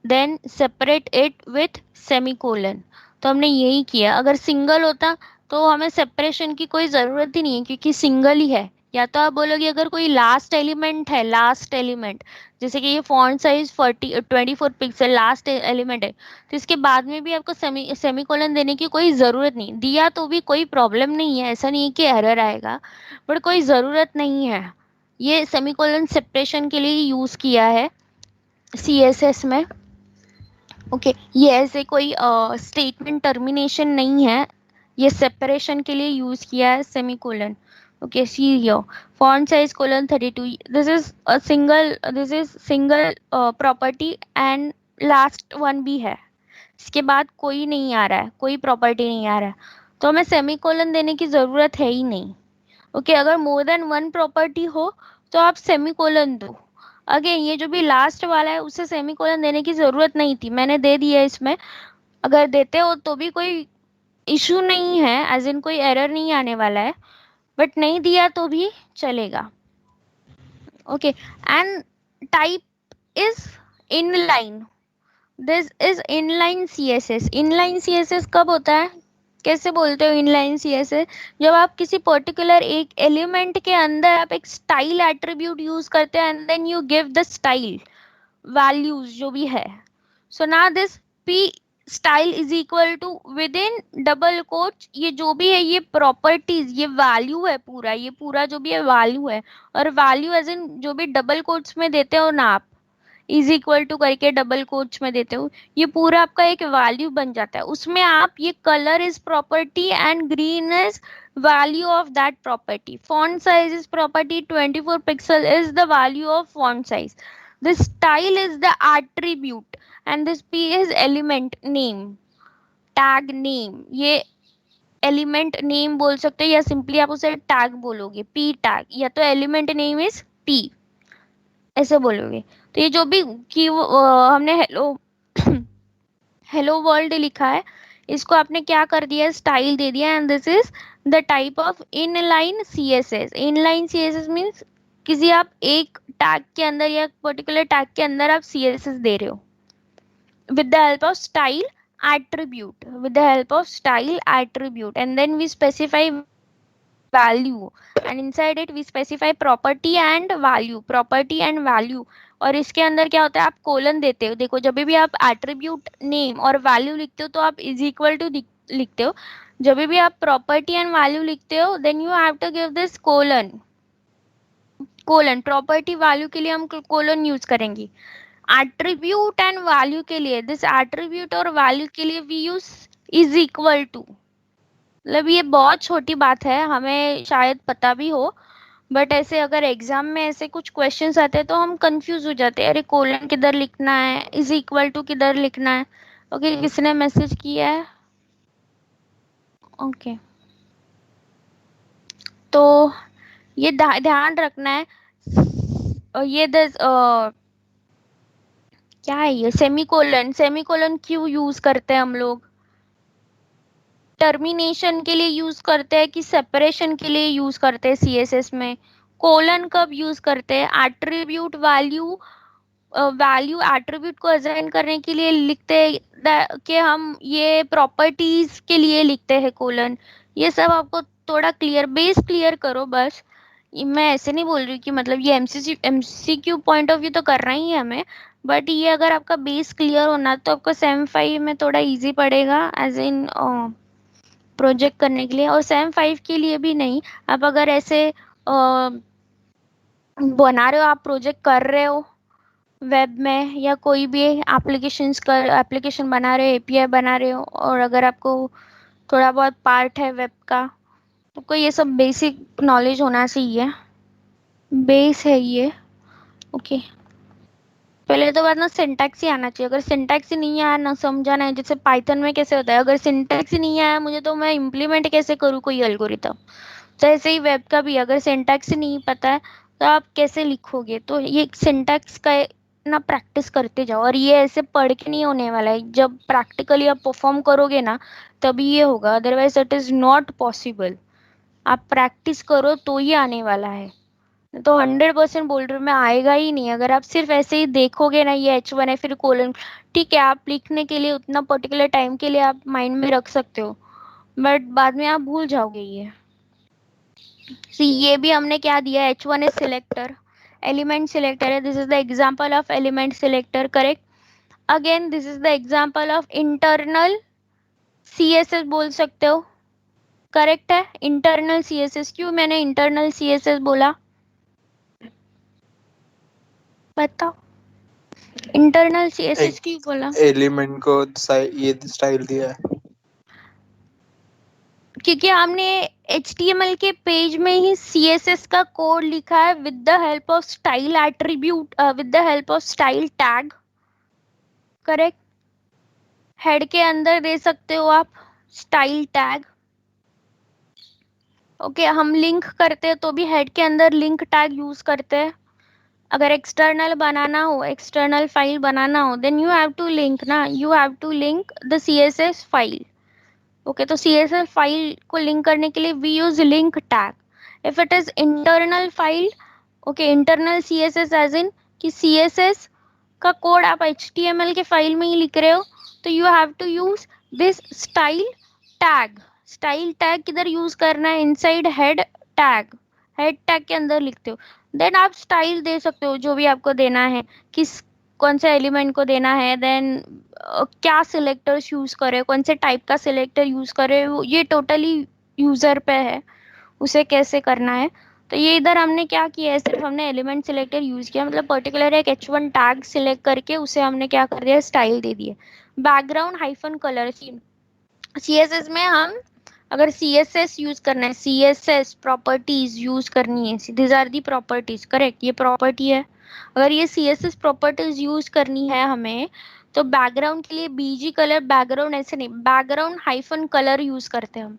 then separate it with semicolon. तो हमने यही किया। अगर single होता तो हमें सेपरेशन की कोई ज़रूरत ही नहीं है क्योंकि सिंगल ही है। या तो आप बोलोगे अगर कोई लास्ट एलिमेंट है, लास्ट एलिमेंट जैसे कि ये font size 24 pixel last element है, तो इसके बाद में भी आपको सेमीकोलन देने की कोई ज़रूरत नहीं। दिया तो भी कोई प्रॉब्लम नहीं है, ऐसा नहीं है कि एरर आएगा, बट कोई ज़रूरत नहीं है। ये सेमीकोलन सेपरेशन के लिए यूज़ किया है CSS में। ओके, ये ऐसे कोई स्टेटमेंट टर्मिनेशन नहीं है, ये सेपरेशन के लिए यूज किया है semicolon. Okay, see here font size colon 32, this is single property and last one भी है, इसके बाद कोई नहीं आ रहा है, कोई प्रॉपर्टी नहीं आ रहा है, तो हमें सेमीकोलन देने की जरूरत है ही नहीं। ओके, अगर मोर देन वन प्रॉपर्टी हो तो आप सेमीकोलन दो। अगेन ये जो भी लास्ट वाला है उसे सेमीकोलन देने की जरूरत नहीं थी, मैंने दे दिया इसमें। अगर देते हो तो भी कोई इशू नहीं है, एज इन कोई एरर नहीं आने वाला है, बट नहीं दिया तो भी चलेगा। Okay, and type is inline, this is inline CSS। Inline CSS कब होता है, कैसे बोलते हो इनलाइन CSS, जब आप किसी पर्टिकुलर एक एलिमेंट के अंदर आप एक स्टाइल एट्रीब्यूट यूज करते हैं and then you give the style values जो भी है। So now this p style is equal to with in double quote, ये जो भी है ये प्रॉपर्टीज, ये वैल्यू है पूरा, ये पूरा जो भी है वैल्यू है, और वैल्यू एज इन जो भी डबल कोट्स में देते हो ना आप, इज इक्वल टू करके डबल कोट्स में देते हो, ये पूरा आपका एक वैल्यू बन जाता है। उसमें आप ये colour is property and green is value of that property, font size is property, 24 pixel is the value of font size, this style is the attribute and this p is element name, tag name, ये element name बोल सकते हो या simply आप उसे tag बोलोगे, p tag, या तो एलिमेंट नेम इज p ऐसे बोलोगे। तो ये जो भी कि हमने हेलो हेलो वर्ल्ड लिखा है, इसको आपने क्या कर दिया, स्टाइल दे दिया, and this is the type of inline CSS। Inline CSS means किसी आप एक टैग के अंदर या पर्टिकुलर टैग के अंदर आप CSS दे रहे हो with the help of style attribute, with the help of style attribute, and then we specify value, and inside it we specify property and value, property and value। और इसके अंदर क्या होता है, आप कोलन देते हो। देखो जब भी आप एट्रीब्यूट नेम और वैल्यू लिखते हो तो आप इज इक्वल टू लिखते हो, जब भी आप प्रॉपर्टी एंड वैल्यू लिखते हो then you have to give this colon. Colon property value के लिए हम कोलन यूज करेंगे। एट्रीब्यूट एंड वैल्यू के लिए, दिस एट्रीब्यूट और वैल्यू के लिए we use is equal to. मतलब ये बहुत छोटी बात है, हमें शायद पता भी हो, बट ऐसे अगर एग्जाम में ऐसे कुछ क्वेश्चंस आते हैं तो हम कंफ्यूज हो जाते हैं, अरे कोलन किधर लिखना है, इज इक्वल टू किधर लिखना है। ओके, किसने मैसेज किया है? ओके, तो ये ध्यान रखना है। ये क्या है ये सेमीकोलन? सेमीकोलन क्यों यूज करते हैं हम लोग? टर्मिनेशन के लिए यूज करते हैं कि सेपरेशन के लिए यूज करते हैं सीएसएस में? कोलन कब यूज करते हैं? एट्रीब्यूट वैल्यू, वैल्यू एट्रीब्यूट को असाइन करने के लिए लिखते हैं कि हम ये प्रॉपर्टीज के लिए लिखते हैं कोलन। ये सब आपको थोड़ा क्लियर, बेस क्लियर करो बस। मैं ऐसे नहीं बोल रही कि मतलब ये एमसीक्यू पॉइंट ऑफ व्यू तो करना ही है हमें, बट ये अगर आपका बेस क्लियर होना तो आपको सेम 5 में थोड़ा इजी पड़ेगा एज इन प्रोजेक्ट करने के लिए। और सेम 5 के लिए भी नहीं, आप अगर ऐसे बना रहे हो, आप प्रोजेक्ट कर रहे हो वेब में या कोई भी एप्लीकेशन बना रहे हो, एपीआई बना रहे हो, और अगर आपको थोड़ा बहुत पार्ट है वेब का, तो कोई ये सब बेसिक नॉलेज होना चाहिए, बेस है ये। ओके, पहले तो बात ना सिंटैक्स ही आना चाहिए। अगर सिंटैक्स ही नहीं आया ना, समझा नहीं, जैसे पाइथन में कैसे होता है, अगर सिंटैक्स ही नहीं आया मुझे तो मैं इम्प्लीमेंट कैसे करूँ कोई एल्गोरिथम? तो ऐसे ही वेब का भी, अगर सिंटैक्स ही नहीं पता है तो आप कैसे लिखोगे? तो ये सिंटैक्स का ना प्रैक्टिस करते जाओ, और ये ऐसे पढ़ के नहीं होने वाला है, जब प्रैक्टिकली आप परफॉर्म करोगे ना तभी ये होगा, otherwise it is not possible. आप प्रैक्टिस करो तो ही आने वाला है। तो 100% बोल रही हूँ मैं, आएगा ही नहीं। अगर आप सिर्फ ऐसे ही देखोगे ना, ये H1 है फिर कोलन, ठीक है आप लिखने के लिए उतना पर्टिकुलर टाइम के लिए आप माइंड में रख सकते हो, बट बाद में आप भूल जाओगे ये। सी ये भी हमने क्या दिया, H1 is selector, element selector है, this is the example of element selector, correct. Again this is the example of internal CSS बोल सकते हो, करेक्ट है। इंटरनल CSS, क्यों मैंने इंटरनल CSS बोला बताओ? इंटरनल CSS क्यों बोला? एलिमेंट को ये स्टाइल दिया है। क्योंकि हमने HTML के पेज में ही CSS का कोड लिखा है with the help of style attribute, with the help of style tag, correct. Head के अंदर दे सकते हो आप स्टाइल टैग। ओके, हम लिंक करते हैं तो भी हेड के अंदर लिंक टैग यूज करते हैं। अगर एक्सटर्नल बनाना हो, एक्सटर्नल फाइल बनाना हो, then you have to link ना, you have to link the CSS file. Okay, तो CSS फाइल को लिंक करने के लिए we use link tag. If it is internal file, okay, internal CSS as in कि CSS का code आप HTML के फाइल में ही लिख रहे हो, तो you have to use this style tag. Style tag किधर यूज करना है? Inside head tag, head tag के अंदर लिखते हो। देन आप स्टाइल दे सकते हो जो भी आपको देना है, किस कौन से एलिमेंट को देना है, देन क्या सिलेक्टर्स यूज करे, कौन से टाइप का सिलेक्टर यूज करे, ये टोटली यूजर पे है उसे कैसे करना है। तो ये इधर हमने क्या किया है, सिर्फ हमने एलिमेंट सिलेक्टर यूज किया, मतलब पर्टिकुलर एक H1 टैग सिलेक्ट करके उसे हमने क्या कर दिया, स्टाइल दे दिए। बैकग्राउंड हाइफन कलर, CSS में हम अगर CSS यूज करना है, CSS प्रॉपर्टीज यूज करनी है, these are the properties, correct, ये प्रॉपर्टी है। अगर ये CSS प्रॉपर्टीज यूज करनी है हमें, तो बैकग्राउंड के लिए BG कलर, बैकग्राउंड ऐसे नहीं, बैकग्राउंड हाइफन कलर यूज करते हैं हम।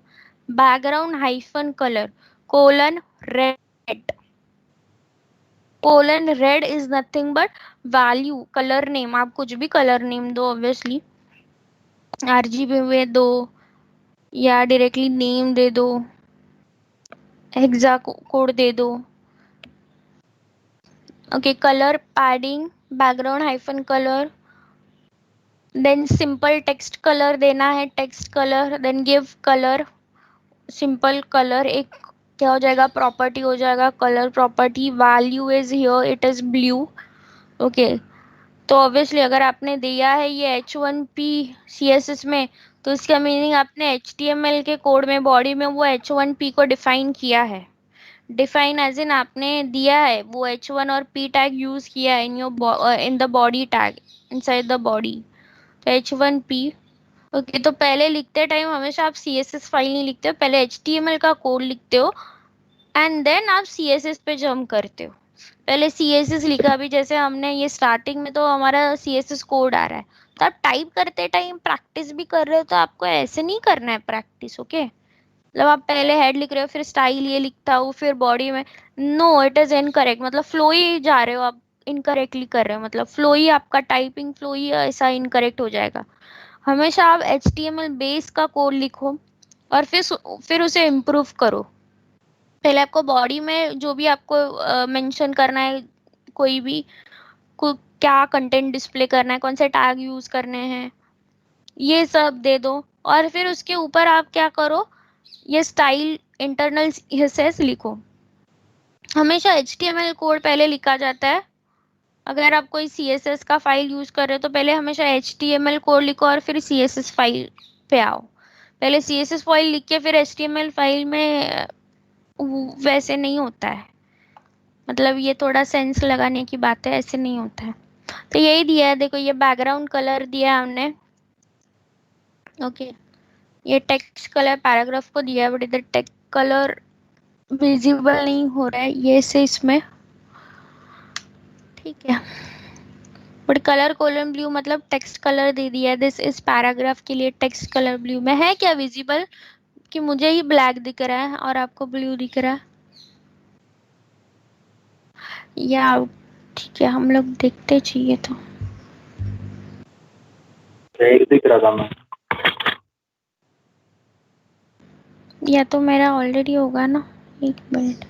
Background hyphen colour colon red, colon red is nothing but value colour name, आप कुछ भी कलर नेम दो, ऑब्वियसली RGB में दो या डायरेक्टली नेम दे दो, हेक्सा कोड दे दो। Okay, colour padding background hyphen colour, then simple text colour देना है, text colour, then give colour, simple colour, एक क्या हो जाएगा, प्रॉपर्टी हो जाएगा, colour property. Value is here, it is blue. Okay, तो ऑब्वियसली अगर आपने दिया है ये H1P CSS में, तो इसका मीनिंग आपने HTML के कोड में बॉडी में वो H1P को डिफाइन किया है। डिफाइन एज इन आपने दिया है, वो H1 और P टैग यूज किया है in the body tag, inside the body. तो H1P। ओके, तो पहले लिखते टाइम हमेशा आप CSS फाइल नहीं लिखते हो, पहले HTML का कोड लिखते हो एंड देन आप CSS पे जंप करते हो। पहले CSS लिखा भी, जैसे हमने ये स्टार्टिंग में तो हमारा CSS कोड आ रहा है, तो आप टाइप करते टाइम प्रैक्टिस भी कर रहे हो, तो आपको ऐसे नहीं करना है प्रैक्टिस। ओके, मतलब आप पहले हेड लिख रहे हो फिर स्टाइल ये लिखता हो फिर बॉडी में, नो इट इज इनकरेक्ट, मतलब फ्लो ही जा रहे हो आप, इनकरेक्टली कर रहे हो, मतलब फ्लो ही आपका टाइपिंग फ्लो ही ऐसा इनकरेक्ट हो जाएगा। हमेशा आप HTML बेस का कोड लिखो और फिर उसे इम्प्रूव करो। पहले आपको बॉडी में जो भी आपको मेंशन करना है, कोई भी क्या कंटेंट डिस्प्ले करना है, कौन से टैग यूज करने हैं, ये सब दे दो। और फिर उसके ऊपर आप क्या करो, ये स्टाइल इंटरनल CSS लिखो। हमेशा HTML कोड पहले लिखा जाता है। अगर आप कोई CSS का फाइल यूज कर रहे हो तो पहले हमेशा HTML कोड लिखो और फिर CSS फाइल पे आओ। पहले CSS फाइल लिख के फिर HTML फाइल में वैसे नहीं होता है, मतलब ये थोड़ा सेंस लगाने की बात है, ऐसे नहीं होता है। तो यही दिया है, देखो ये बैकग्राउंड कलर दिया है हमने। ओके, ये टेक्स्ट कलर पैराग्राफ को दिया है, बट इधर टेक्स्ट कलर विजिबल नहीं हो रहा है ये से इसमें, ठीक है। बट कलर कोलन ब्लू मतलब टेक्स्ट कलर दे दिया है, दिस इस पैराग्राफ के लिए टेक्स्ट कलर ब्लू में है। क्या विजिबल कि मुझे ही ब्लैक दिख रहा है और आपको ब्लू दिख रहा है, या ठीक है हम लोग देखते चाहिए तो। रेड दिख रहा था मैं। या तो मेरा ऑलरेडी होगा ना, एक मिनट।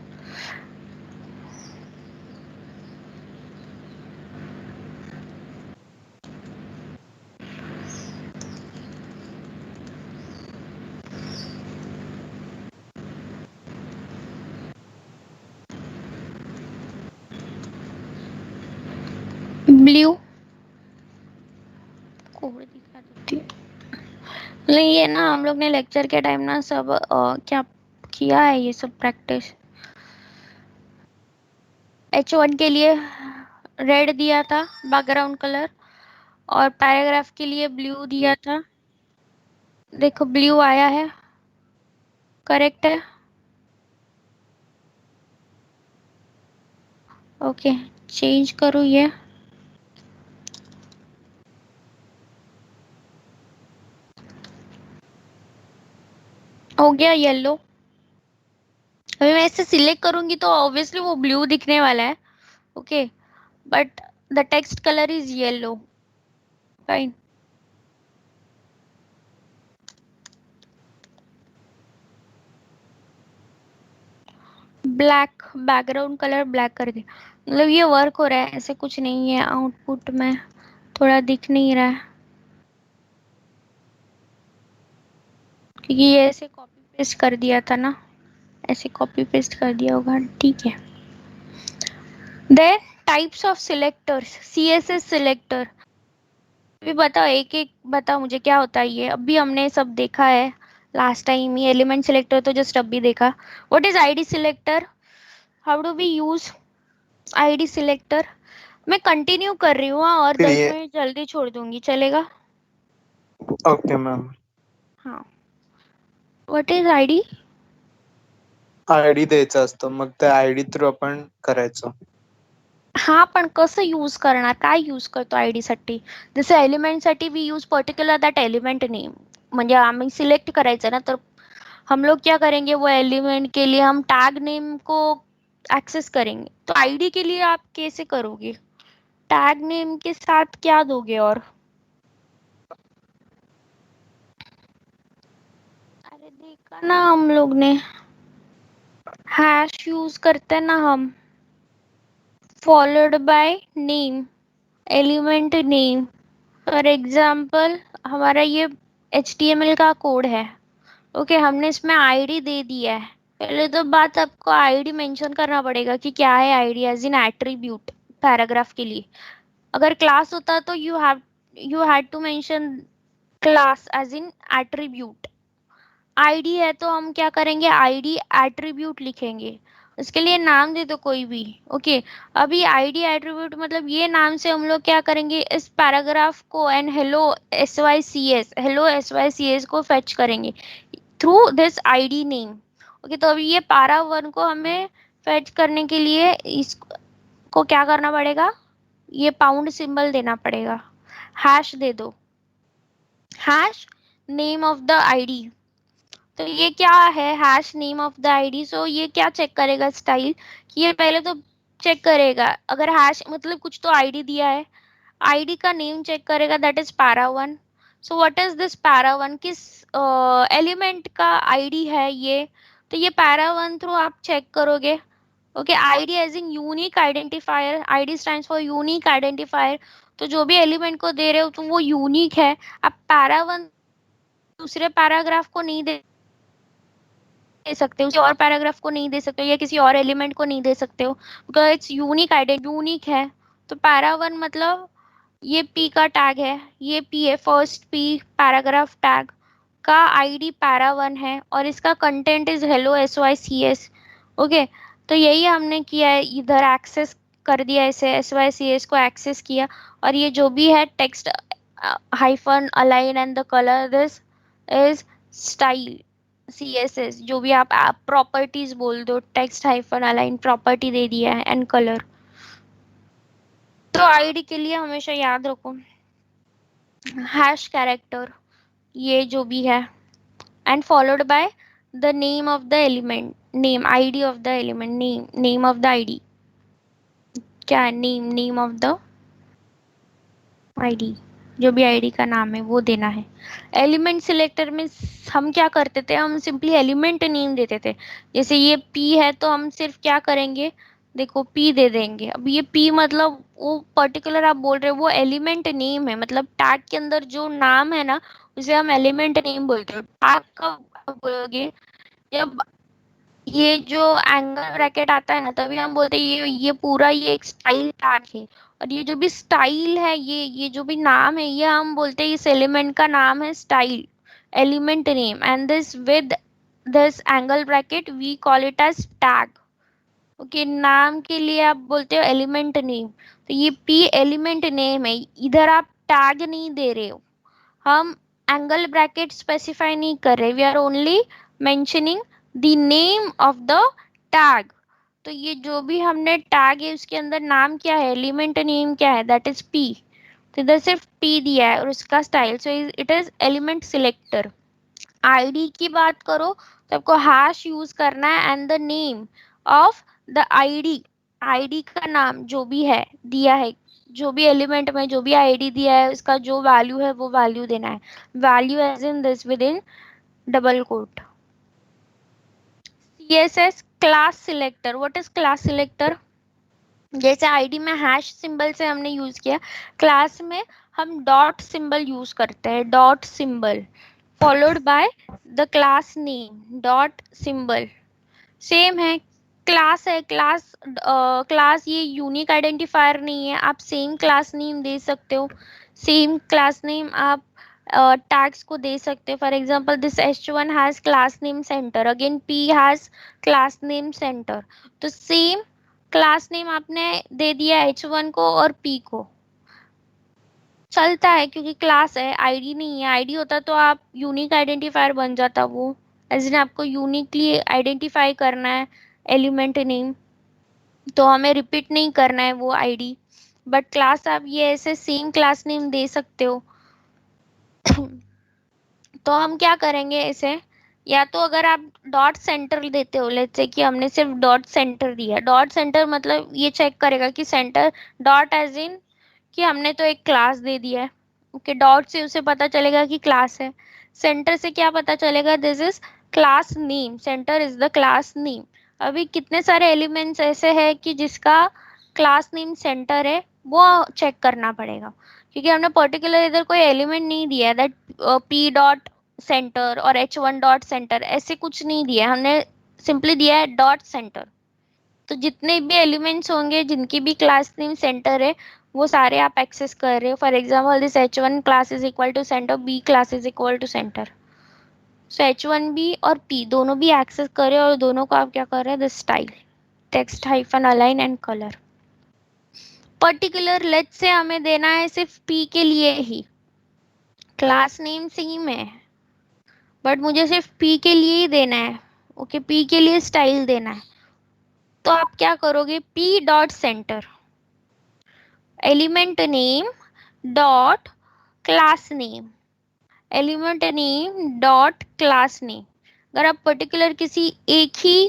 ब्लू कोड दिखा देती हूँ। मतलब ये ना हम लोग ने लेक्चर के टाइम ना सब क्या किया है, ये सब प्रैक्टिस। H1 के लिए रेड दिया था बैकग्राउंड कलर, और पैराग्राफ के लिए ब्लू दिया था। देखो ब्लू आया है, करेक्ट है। ओके, चेंज करो ये। हो गया येलो। अभी मैं इसे सिलेक्ट करूंगी तो ऑब्वियसली वो ब्लू दिखने वाला है। Okay, but the text colour is yellow, fine. Black background colour black कर दिया, मतलब ये वर्क हो रहा है, ऐसे कुछ नहीं है आउटपुट में, थोड़ा दिख नहीं रहा है क्योंकि ये ऐसे कॉपी पेस्ट कर दिया था ना, ऐसे कॉपी पेस्ट कर दिया होगा, ठीक है। Then types of selectors, CSS selector. अभी बताओ, एक एक बताओ मुझे क्या होता है ये, अभी हमने सब देखा है लास्ट टाइम, ये एलिमेंट सिलेक्टर तो जस्ट अभी देखा। What is ID selector, how do we use ID selector. मैं कंटिन्यू कर रही हूँ और फिर 10 ये मिनट जल्दी छोड़ दूंगी, चलेगा? Okay ma'am. हाँ, व्हाट इज ID। आयडी द्यायचा असतो, मग त्या आयडी थ्रू आपण करायचो. हा पण कसं यूज करणार, काय यूज करतो ID साठी? जसं एलिमेंट साठी we use particular that element name, म्हणजे आम्ही सिलेक्ट करायचं ना, तर हम लोग क्या करेंगे, वो एलिमेंट के लिए हम टैग नेम को एक्सेस करेंगे। तो ID के लिए आप कैसे करोगे, टैग नेम के साथ क्या दोगे? और अरे देखा ना हम लोग ने, हैश यूज करते हैं ना हम, followed by name, element name. For example हमारा ये HTML का कोड है, ओके, हमने इसमें ID दे दिया है। पहले तो बात आपको ID मेंशन करना पड़ेगा कि क्या है ID as in attribute paragraph के लिए। अगर क्लास होता तो you had to mention class as in attribute, ID है तो हम क्या करेंगे, आईडी एट्रीब्यूट लिखेंगे, उसके लिए नाम दे दो कोई भी। ओके, अभी आईडी एट्रीब्यूट मतलब ये नाम से हम लोग क्या करेंगे, इस पैराग्राफ को and hello S Y C S, hello S Y C S को फेच करेंगे through this ID name. Okay, तो अभी ये पारा वन को हमें फेच करने के लिए इसको क्या करना पड़ेगा, ये पाउंड सिंबल देना पड़ेगा, हैश दे दो, hash name of the ID. तो ये क्या है, hash name of the ID. So ये क्या चेक करेगा स्टाइल, कि ये पहले तो चेक करेगा अगर हैश मतलब कुछ तो आईडी दिया है, आईडी का नेम चेक करेगा, that is para one. So what is this para one, किस एलिमेंट का आईडी है ये, तो ये पैरा वन थ्रू आप चेक करोगे। Okay, ID as in unique identifier, ID stands for unique identifier, तो जो भी एलिमेंट को दे रहे हो तो वो यूनिक है। आप पैरा वन दूसरे पैराग्राफ को नहीं दे सकते हो, किसी और पैराग्राफ को नहीं दे सकते हो, या किसी और एलिमेंट को नहीं दे सकते हो, because it's unique identity, unique है। तो पैरा वन मतलब ये पी का टैग है, ये पी है, फर्स्ट पी पैराग्राफ टैग का आईडी पैरा वन है, और इसका content is hello S Y C S. Okay, तो यही हमने किया है, इधर एक्सेस कर दिया, इसे एस वाई सी एस को एक्सेस किया, और ये जो भी है text hyphen align and the colour this is style CSS, जो भी आप प्रॉपर्टीज बोल दो, टेक्स्ट हाइफन अलाइन प्रॉपर्टी दे दिया है एंड कलर। तो आईडी के लिए हमेशा याद रखो हैश कैरेक्टर, ये जो भी है, and followed by the name of the element, name ID of the element, name name of the ID, क्या है name, name of the ID, जो भी आईडी का नाम है वो देना है। एलिमेंट सिलेक्टर में हम क्या करते थे, हम सिंपली एलिमेंट नेम देते थे, जैसे ये पी है तो हम सिर्फ क्या करेंगे, देखो पी दे देंगे। अब ये पी मतलब वो पर्टिकुलर आप बोल रहे हो वो एलिमेंट नेम है, मतलब टैग के अंदर जो नाम है ना उसे हम एलिमेंट नेम बोलते हो। टैग कब बोलोगे, जब ये जो एंगल ब्रैकेट आता है ना तभी हम बोलते हैं ये पूरा ये एक स्टाइल टैग है, और ये जो भी स्टाइल है, ये जो भी नाम है, ये हम बोलते हैं इस एलिमेंट का नाम है style, element name, and this with this angle bracket we call it as tag. Okay, नाम के लिए आप बोलते हो एलिमेंट नेम, तो ये पी एलिमेंट नेम है, इधर आप टैग नहीं दे रहे हो, हम एंगल ब्रैकेट स्पेसिफाई नहीं कर रहे, we are only mentioning the name of the tag. तो ये जो भी हमने टैग है उसके अंदर नाम क्या है, एलिमेंट नेम क्या है, दैट इज पी, तो इधर सिर्फ पी दिया है और उसका style, so it is element selector. ID की बात करो तो आपको हैश यूज करना है and the name of the ID, ID का नाम जो भी है दिया है, जो भी एलिमेंट में जो भी आईडी दिया है उसका जो वैल्यू है वो वैल्यू देना है, value as in this with in double quote. CSS class selector, what is class selector, जैसे आईडी में हैश सिंबल से हमने यूज किया, क्लास में हम डॉट सिंबल यूज करते हैं, dot symbol followed by the class name, dot symbol same है। क्लास है, क्लास ये यूनिक आइडेंटिफायर नहीं है, आप सेम क्लास नेम दे सकते हो, सेम क्लास नेम आप टैग्स को दे सकते हो। For example this H1 has class name centre, again P has class name centre, तो सेम क्लास नेम आपने दे दिया H1 को और P को, चलता है क्योंकि क्लास है, आईडी नहीं है। आईडी होता तो आप यूनिक आइडेंटिफायर बन जाता वो, एज आपको यूनिकली आइडेंटिफाई करना है एलिमेंट नेम, तो हमें रिपीट नहीं करना है वो आईडी, बट क्लास आप ये ऐसे सेम क्लास नेम दे सकते हो। तो हम क्या करेंगे इसे, या तो अगर आप डॉट सेंटर देते हो, लेट्स से कि हमने सिर्फ डॉट सेंटर दिया, डॉट सेंटर मतलब ये चेक करेगा कि सेंटर, डॉट एज इन कि हमने तो एक क्लास दे दिया है। ओके, डॉट से उसे पता चलेगा कि क्लास है, सेंटर से क्या पता चलेगा, this is class name, centre is the class name. अभी कितने सारे एलिमेंट्स ऐसे हैं कि जिसका क्लास नेम सेंटर है, वो चेक करना पड़ेगा, क्योंकि हमने पर्टिकुलर इधर कोई एलिमेंट नहीं दिया है दैट पी डॉट सेंटर और H1 डॉट सेंटर, ऐसे कुछ नहीं दिया, हमने सिंपली दिया है डॉट सेंटर। तो जितने भी एलिमेंट्स होंगे जिनकी भी क्लास नेम सेंटर है वो सारे आप एक्सेस कर रहे हो. For example this H1 class is equal to centre, B class is equal to centre. So H1B और P दोनों भी एक्सेस कर रहे हो और दोनों को आप क्या कर रहे हैं, this style text hyphen align and colour. Particular let's say हमें देना है सिर्फ P के लिए ही, क्लास नेम सेम है बट मुझे सिर्फ P के लिए ही देना है. ओके, P के लिए स्टाइल देना है. तो आप क्या करोगे, P dot centre element name dot class name, element name dot class name. अगर आप पर्टिकुलर किसी एक ही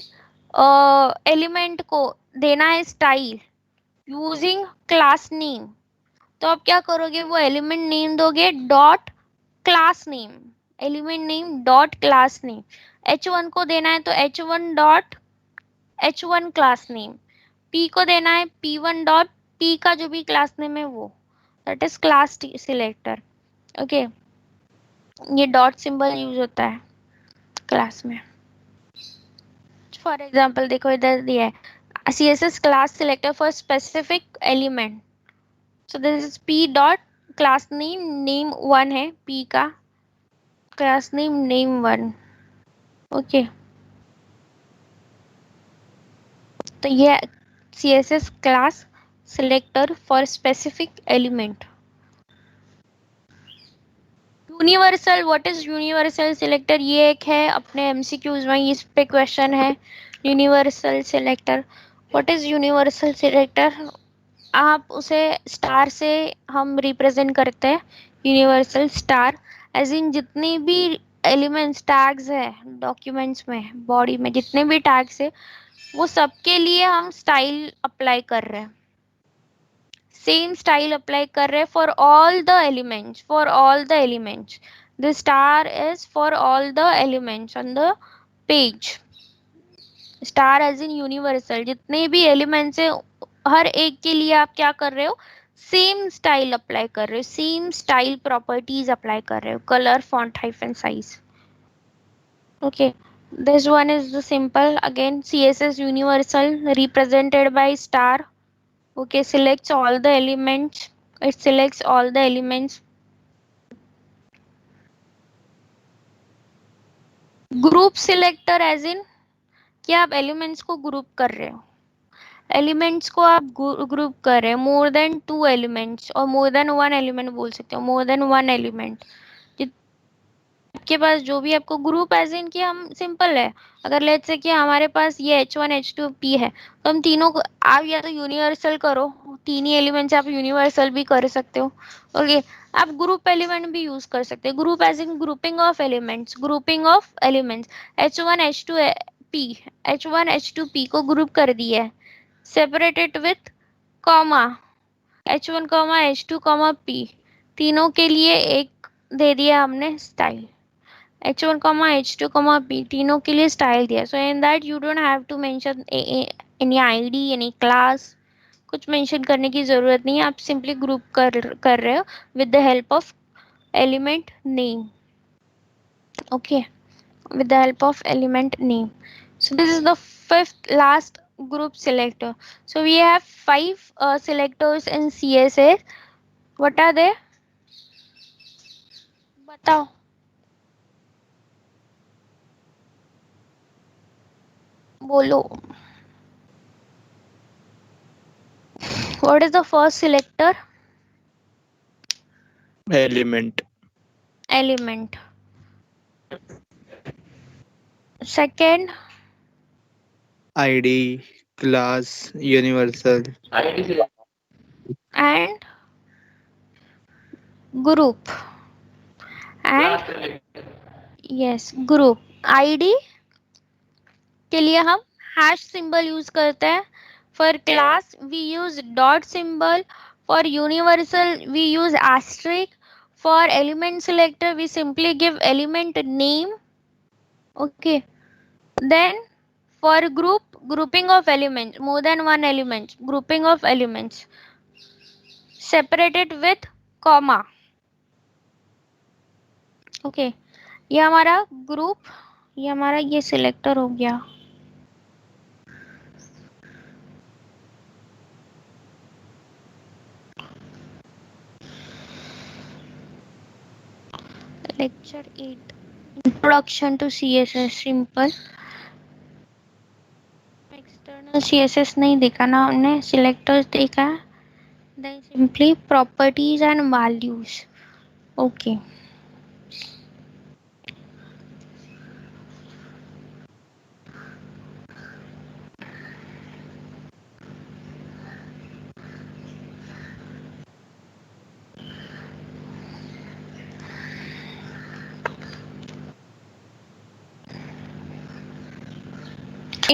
एलिमेंट को देना है स्टाइल यूजिंग क्लास नेम, तो आप क्या करोगे, वो एलिमेंट नेम दोगे dot class name, element name dot class name. H1 को देना है तो H1 dot H1 class name, P को देना है P1 डॉट P का जो भी क्लास नेम है वो, that is class selector. Okay, ये डॉट सिंबल यूज होता है क्लास में. फॉर एग्जाम्पल देखो इधर दिया है CSS class selector for specific element. So this is P dot class name, name 1 है P का, क्लास नेम नेम 1. ओके, तो ये CSS class selector for specific element. Universal, what is universal selector, ये एक है अपने MCQs में, इस पे क्वेश्चन है. Universal selector, what is universal selector, आप उसे स्टार से हम रिप्रेजेंट करते हैं. यूनिवर्सल स्टार एज इन जितनी भी एलिमेंट्स टैग्स है डॉक्यूमेंट्स में, बॉडी में जितने भी टैग्स है वो सबके लिए हम स्टाइल अप्लाई कर रहे हैं, सेम स्टाइल अप्लाई कर रहे हैं for all the elements, for all the elements. The star is for all the elements on the page. Star as in universal, जितने भी एलिमेंट्स है हर एक के लिए आप क्या कर रहे हो, सेम स्टाइल अप्लाई कर रहे हो, सेम स्टाइल प्रॉपर्टीज अप्लाई कर रहे हो, colour font hyphen size. Okay, this one is the simple again CSS universal represented by star. Okay, selects all the elements, it selects all the elements. Group selector as in कि आप elements को group कर रहे हो, elements को आप group कर रहे हैं, मोर देन 2 एलिमेंट्स और मोर देन 1 एलिमेंट बोल सकते हो, मोर देन 1 एलिमेंट. आपके पास जो भी आपको ग्रुप एज इन कि हम सिंपल है, अगर लेट्स से कि हमारे पास ये H1 H2 P है तो हम तीनों को आप या तो यूनिवर्सल करो, तीन ही एलिमेंट्स आप यूनिवर्सल भी कर सकते हो. ओके, आप ग्रुप एलिमेंट भी यूज कर सकते हैं, group as in grouping of elements, grouping of elements. H1 H2 P, H1 H2 P को ग्रुप कर दिया है, separated with comma, H1 H2 P, तीनों के लिए एक दे दिया हमने स्टाइल. H1 H2 P तीनों के लिए स्टाइल दिया. So in that you don't have to mention any ID any class, कुछ मेंशन करने की जरूरत नहीं है, आप सिंपली ग्रुप कर रहे हो with the help of element name. Okay, with the help of element name. So this is the fifth last group selector. So we have 5 selectors in CSS. What are they? बताओ. बोलो. What is the first selector? Element. Element. Second, ID, class, universal. and group. And yes, group. ID के लिए हम hash symbol use करते हैं. For class we use dot symbol, for universal we use asterisk, for element selector we simply give element name. Okay, then for group, grouping of elements, more than one element, grouping of elements separated with comma. Okay, ये हमारा group, ये हमारा ये selector हो गया. Lecture 8 introduction to CSS simple. External CSS नहीं देखा ना हमने, सिलेक्टर्स देखा है, then simply properties and values. Okay,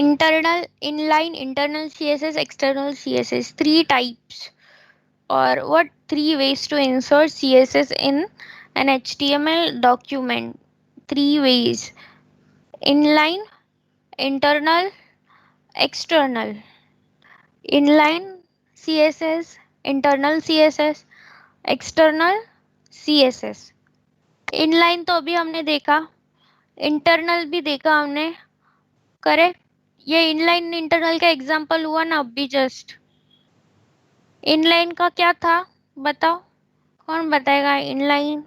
internal inline internal css external css, three types, or what, three ways to insert css in an html document. Three ways: inline, internal, external. Inline css, internal css, external css. Inline तो अभी हमने देखा, internal भी देखा हमने, correct. ये inline internal का example हुआ ना अभी जस्ट। इनलाइन का क्या था बताओ, कौन बताएगा इनलाइन?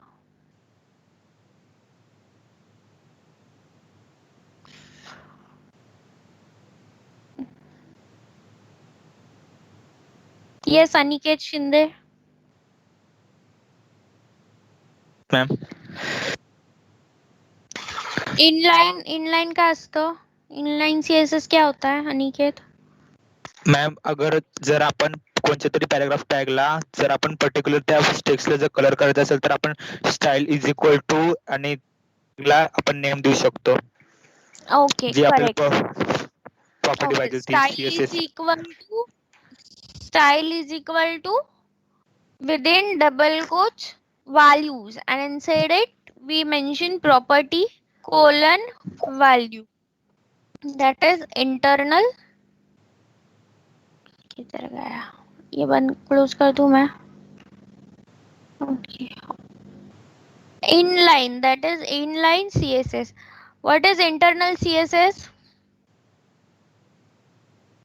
ये Aniket Shinde. Ma'am inline inline का असतो, इनलाइन सीएसएस क्या होता है अनिकेत? मॅम अगर जर आपण कोणत्या तरी पॅराग्राफ टॅगला जर आपण पर्टिक्युलर त्या टेक्स्टला जर कलर करायचा असेल तर आपण स्टाईल इज इक्वल टू आणि ला आपण नेम देऊ शकतो, ओके जी करेक्ट। आपल्याला प्रॉपर्टी ओके, पाहिजे ती style is CSS. Equal to, style is equal to within double quotes values, and inside it we mention property colon value, that is internal। किधर गया, ये बंद क्लोज कर दूं मैं? Okay, inline, that is inline css। what is internal css?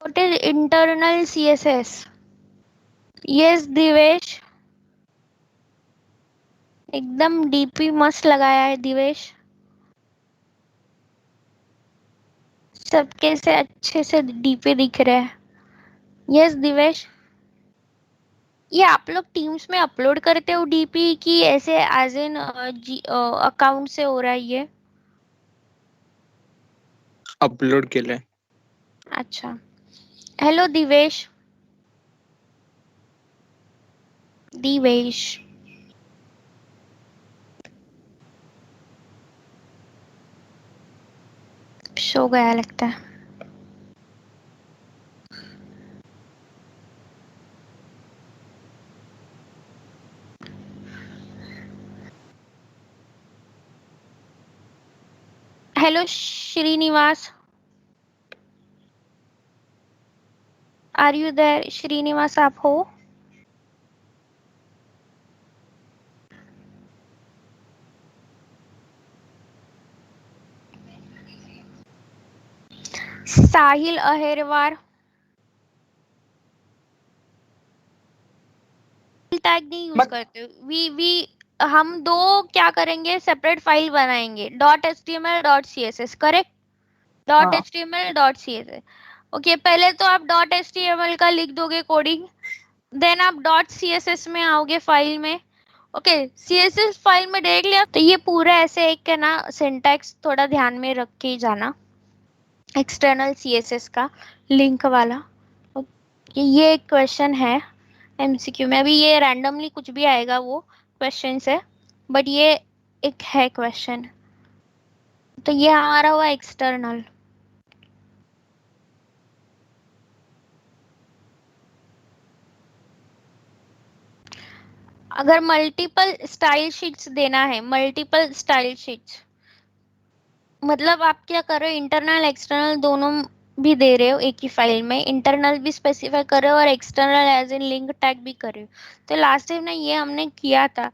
what is internal css? yes Divesh, एकदम DP मस्त लगाया है दिवेश, सबके से अच्छे से डीपी दिख रहे हैं। यस दिवेश, ये आप लोग टीम्स में अपलोड करते हो डीपी की ऐसे एज इन अकाउंट से हो रहा है ये? अपलोड केलंय. अच्छा, हेलो दिवेश, दिवेश सो गया लगता है। Hello Srinivas, are you there? Srinivas आप हो? साहिल अहिरवार, टैग नहीं यूज करते वी हम दो क्या करेंगे, सेपरेट फाइल बनाएंगे, dot H T M L dot C S S, correct? Dot H T M L dot C S S. Okay, पहले तो आप dot H T M L का लिख दोगे कोडिंग, देन आप डॉट सी एस एस में आओगे file में। ओके, सी एस एस फाइल में देख लिया तो ये पूरा ऐसे एक है ना, सिंटैक्स थोड़ा ध्यान में रख के ही जाना, एक्सटर्नल सी एस एस का लिंक वाला। ये एक क्वेश्चन है एमसीक्यू में, अभी ये रैंडमली कुछ भी आएगा वो क्वेश्चन से, बट ये एक है क्वेश्चन। तो ये हमारा हुआ एक्सटर्नल। अगर मल्टीपल स्टाइल शीट्स देना है, मल्टीपल स्टाइल शीट्स मतलब आप क्या कर रहे हो, इंटरनल एक्सटर्नल दोनों भी दे रहे हो एक ही फाइल में, इंटरनल भी स्पेसिफाई कर रहे हो और external as in link tag भी कर रहे हो। तो लास्ट टाइम ना ये हमने किया था,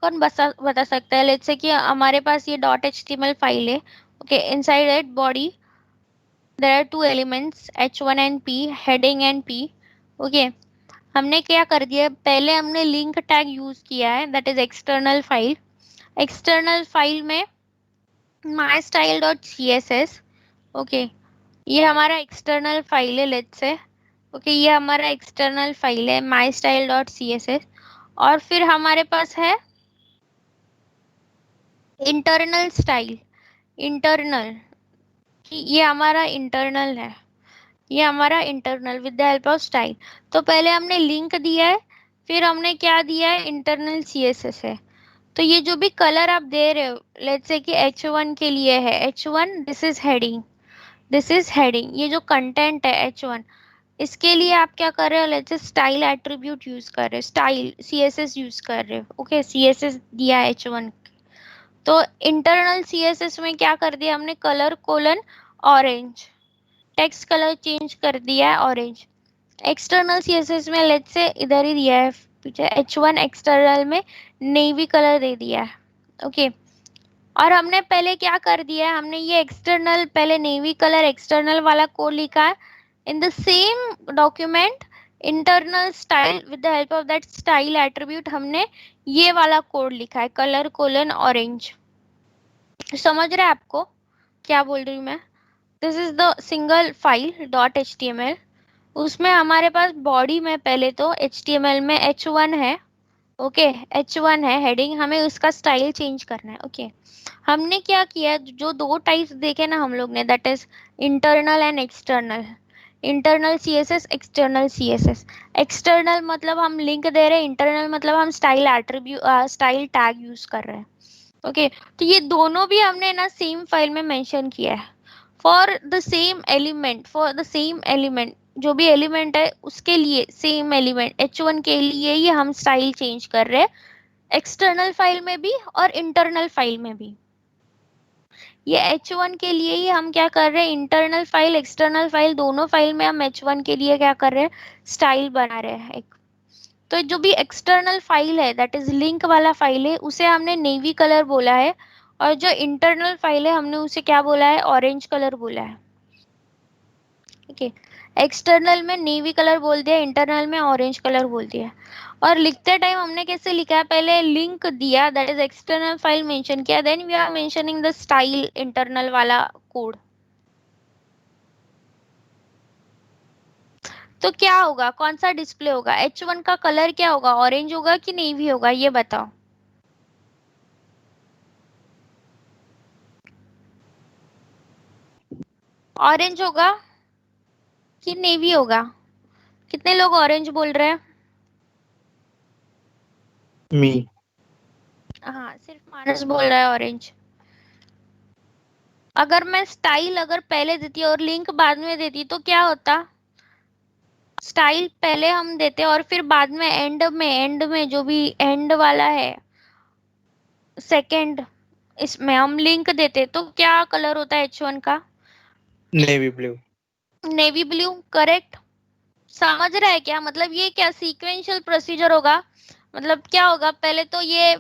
कौन बता सकता है? लेट्स से कि हमारे पास ये डॉट एचटीएमएल फाइल है। Okay, inside it body there are two elements h1 and p, heading and p। Okay, हमने क्या कर दिया, पहले हमने लिंक टैग यूज किया है, that is external file, external file में mystyle.css, ओके, ये हमारा एक्सटर्नल फाइल है, लेट्स से, ओके, ये हमारा एक्सटर्नल फाइल है mystyle.css। और फिर हमारे पास है इंटरनल स्टाइल, इंटरनल, ये हमारा इंटरनल है, ये हमारा internal with the help of style. तो पहले हमने लिंक दिया है, फिर हमने क्या दिया है, इंटरनल सीएसएस है। तो ये जो भी कलर आप दे रहे हो, लेट्स से कि H1 के लिए है, H1 this is heading, this is heading, ये जो कंटेंट है H1, इसके लिए आप क्या कर रहे हो, let's say style attribute use कर रहे हो, स्टाइल सीएसएस यूज कर रहे हो, ओके, सीएसएस दिया है H1। तो इंटरनल सीएसएस में क्या कर दिया हमने, colour colon orange, text colour change कर दिया है ऑरेंज। एक्सटर्नल सीएसएस में लेट्स से इधर ही दिया है पीछे, H1 एक्सटर्नल में नेवी कलर दे दिया है, ओके। और हमने पहले क्या कर दिया है, हमने ये एक्सटर्नल पहले नेवी कलर एक्सटर्नल वाला कोड लिखा है, in the same document internal style with the help of that style attribute हमने ये वाला कोड लिखा है, कलर कोलन ऑरेंज। समझ रहे हैं आपको क्या बोल रही हूँ मैं? This is the single file dot HTML, उसमें हमारे पास बॉडी में पहले तो HTML में H1 है, ओके, H1 है हेडिंग, हमें उसका स्टाइल चेंज करना है, ओके। हमने क्या किया, जो दो टाइप्स देखे ना हम लोग ने, that is internal and external, internal CSS, external CSS. External मतलब हम लिंक दे रहे हैं, इंटरनल मतलब हम style attribute style tag use कर रहे हैं, ओके। तो ये दोनों भी हमने ना सेम फाइल में मेंशन किया है, for the same element, for the same element, जो भी एलिमेंट है उसके लिए सेम एलिमेंट H1 के लिए ही हम स्टाइल चेंज कर रहे हैं, एक्सटर्नल फाइल में भी और इंटरनल फाइल में भी। ये H1 के लिए ही हम क्या कर रहे हैं, इंटरनल फाइल एक्सटर्नल फाइल दोनों फाइल में हम H1 के लिए क्या कर रहे हैं, स्टाइल बना रहे हैं एक। तो जो भी एक्सटर्नल फाइल है, दैट इज लिंक वाला फाइल है, उसे हमने नेवी कलर बोला है, और जो इंटरनल फाइल है हमने उसे क्या बोला है, ऑरेंज कलर बोला है, ठीक है। एक्सटर्नल में नेवी कलर बोल दिया, इंटरनल में ऑरेंज कलर बोल दिया। और लिखते टाइम हमने कैसे लिखा है, पहले लिंक दिया, that is external file mention किया, then we are mentioning the style internal वाला कोड। तो क्या होगा, कौन सा डिस्प्ले होगा, H1 का कलर क्या होगा, ऑरेंज होगा कि नेवी होगा, ये बताओ। ऑरेंज होगा कि नेवी होगा? कितने लोग ऑरेंज बोल रहे हैं? मी। हाँ, सिर्फ मानस बोल रहा है ऑरेंज। अगर मैं स्टाइल अगर पहले देती और लिंक बाद में देती तो क्या होता, स्टाइल पहले हम देते और फिर बाद में एंड में जो भी एंड वाला है सेकंड, इसमें हम लिंक देते, तो क्या कलर होता है H1 का, navy blue. Navy blue, correct. समझ रहा है क्या, मतलब ये क्या सीक्वेंशियल प्रोसीजर होगा, मतलब क्या होगा, पहले तो ये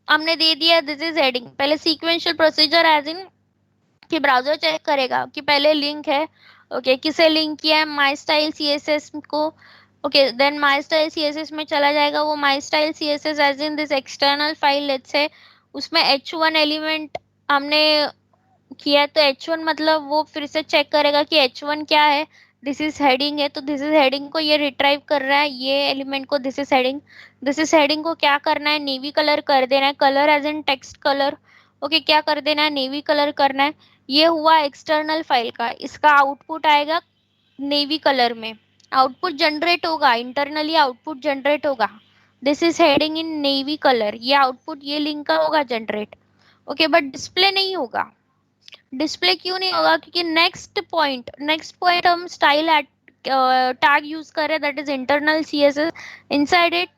हमने दे दिया दिस इज हेडिंग, पहले सीक्वेंशियल प्रोसीजर एज इन कि ब्राउजर चेक करेगा कि पहले लिंक है, ओके, किसे लिंक किया है, माई स्टाइल सीएसएस को, okay, then my style CSS में चला जाएगा, वो my style CSS as in this external file, let's say उसमें H1 एलिमेंट हमने किया है, तो H1 मतलब वो फिर से चेक करेगा कि H1 क्या है, दिस इज हेडिंग है, तो दिस इज हेडिंग को ये रिट्राइव कर रहा है, ये एलिमेंट को this is heading, this is heading को क्या करना है, नेवी कलर कर देना है, colour as in text colour, okay, क्या कर देना है, नेवी कलर करना है। ये हुआ एक्सटर्नल फाइल का, इसका आउटपुट आएगा नेवी कलर में, आउटपुट जनरेट होगा, इंटरनली आउटपुट जनरेट होगा, this is heading in navy colour, ये आउटपुट ये लिंक का होगा जनरेट, ओके, बट डिस्प्ले नहीं होगा। डिस्प्ले क्यों नहीं होगा, क्योंकि नेक्स्ट पॉइंट हम स्टाइल टैग यूज कर रहे हैं, that is internal CSS, inside it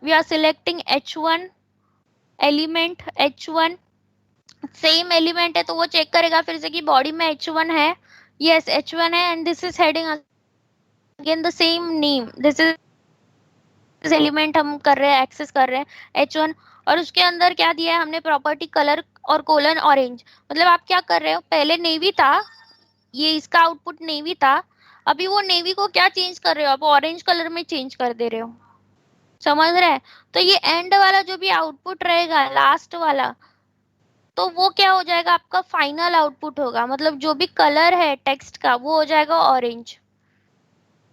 we are selecting H1 element, H1 same element है, तो वो चेक करेगा फिर से कि बॉडी में H1 है, यस H1 है, and this is heading again the same name, this is element हम कर रहे हैं, एक्सेस कर रहे हैं H1, और उसके अंदर क्या दिया है हमने, प्रॉपर्टी कलर और कोलन ऑरेंज। मतलब आप क्या कर रहे हो, पहले नेवी था, ये इसका आउटपुट नेवी था, अभी वो नेवी को क्या चेंज कर रहे हो आप, ऑरेंज कलर में चेंज कर दे रहे हो, समझ रहे हैं? तो ये एंड वाला जो भी आउटपुट रहेगा लास्ट वाला, तो वो क्या हो जाएगा, आपका फाइनल आउटपुट होगा। मतलब जो भी कलर है टेक्स्ट का वो हो जाएगा ऑरेंज,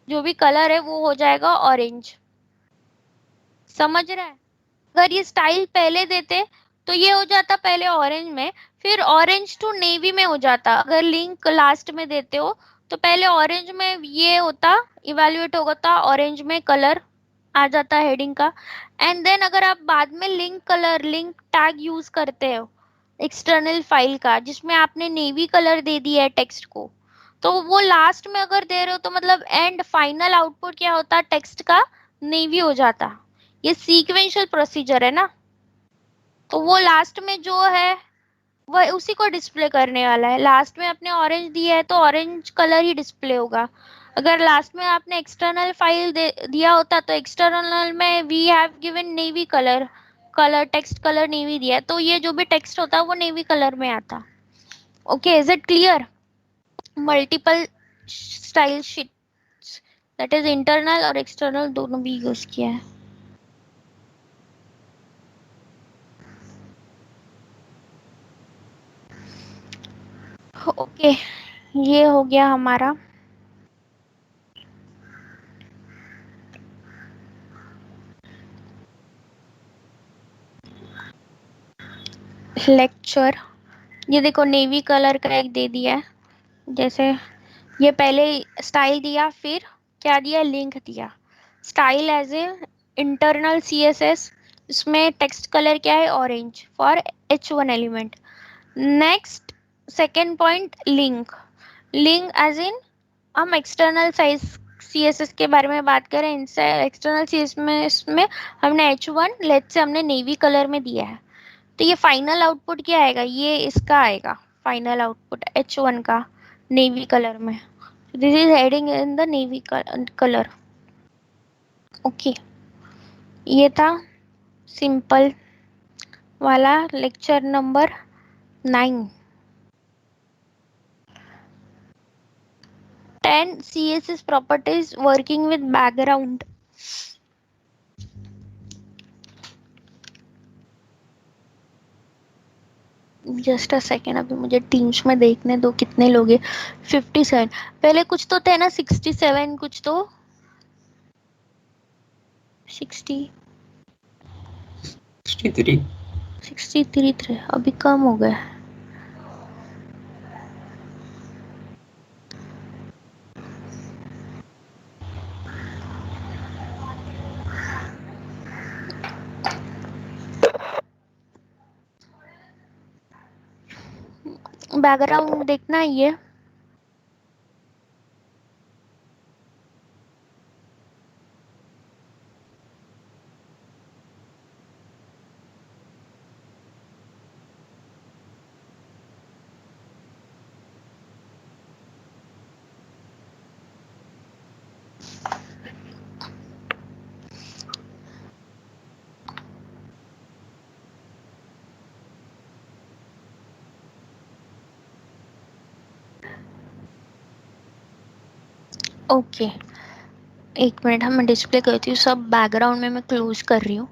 जो भी कलर है वो हो जाएगा ऑरेंज। समझ रहे हैं? अगर ये स्टाइल पहले देते तो ये हो जाता पहले ऑरेंज में, फिर ऑरेंज टू नेवी में हो जाता। अगर लिंक लास्ट में देते हो तो पहले ऑरेंज में ये होता, इवेल्युएट होता ऑरेंज में, कलर आ जाता हेडिंग का। एंड देन अगर आप बाद में link colour, link tag use करते हो एक्सटर्नल फाइल का, जिसमें आपने नेवी कलर दे दिया है टेक्स्ट को, तो वो लास्ट में अगर दे रहे हो तो मतलब एंड फाइनल आउटपुट क्या होता, टेक्स्ट का नेवी हो जाता। ये सीक्वेंशियल प्रोसीजर है ना, तो वो लास्ट में जो है वह उसी को डिस्प्ले करने वाला है। लास्ट में आपने ऑरेंज दिया है तो ऑरेंज कलर ही डिस्प्ले होगा। अगर लास्ट में आपने एक्सटर्नल फाइल दिया होता तो एक्सटर्नल में we have given navy colour, colour text colour navy दिया है, तो ये जो भी टेक्स्ट होता वो नेवी कलर में आता। Okay, is it clear? Multiple style sheets, that is internal और एक्सटर्नल दोनों भी यूज किया है। ओके, ये हो गया हमारा लेक्चर। ये देखो नेवी कलर का एक दे दिया है, जैसे ये पहले स्टाइल दिया, फिर क्या दिया, लिंक दिया। Style as a internal CSS, इसमें टेक्स्ट कलर क्या है, orange for H1 element. Next second point, link. Link as in, हम एक्सटर्नल साइज सीएसएस के बारे में बात करें, इनसे एक्सटर्नल सीएसएस में इसमें हमने H1 लेट से हमने नेवी कलर में दिया है, तो ये फाइनल आउटपुट क्या आएगा, ये इसका आएगा फाइनल आउटपुट H1 का नेवी कलर में। This is heading in the navy colour. Okay, ये था सिंपल वाला lecture number 9। 10 CSS properties working with background। Just a second, अभी मुझे टीम्स में देखने दो कितने लोग हैं। 57, पहले कुछ तो थे ना 67, कुछ तो 63 थे, अभी कम हो गए। बैकग्राउंड देखना है ये। ओके, एक मिनट, हम डिस्प्ले करती हूँ सब, बैकग्राउंड में मैं क्लोज कर रही हूँ।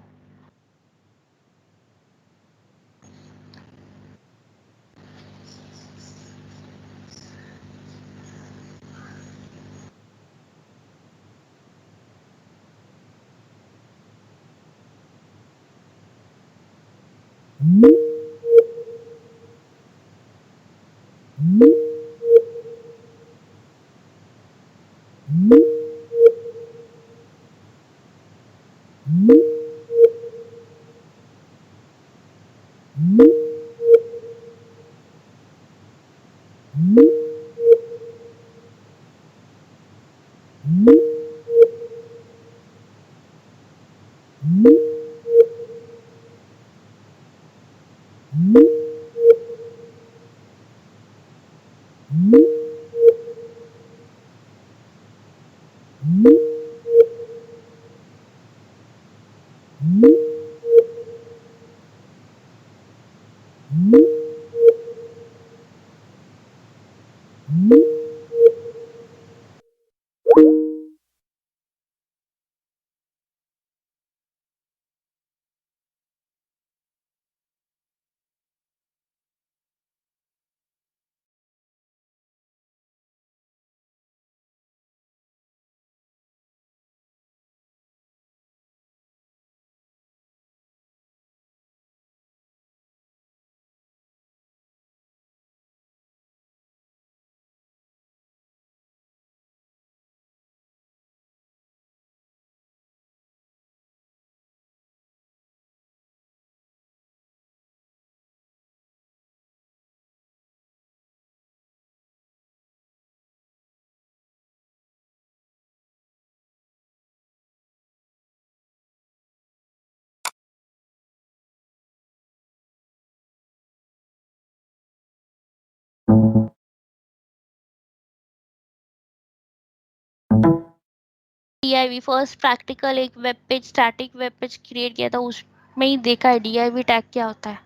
div फर्स्ट प्रैक्टिकल एक web page, static web page create किया था, उसमें ही देखा है div टैग क्या होता है।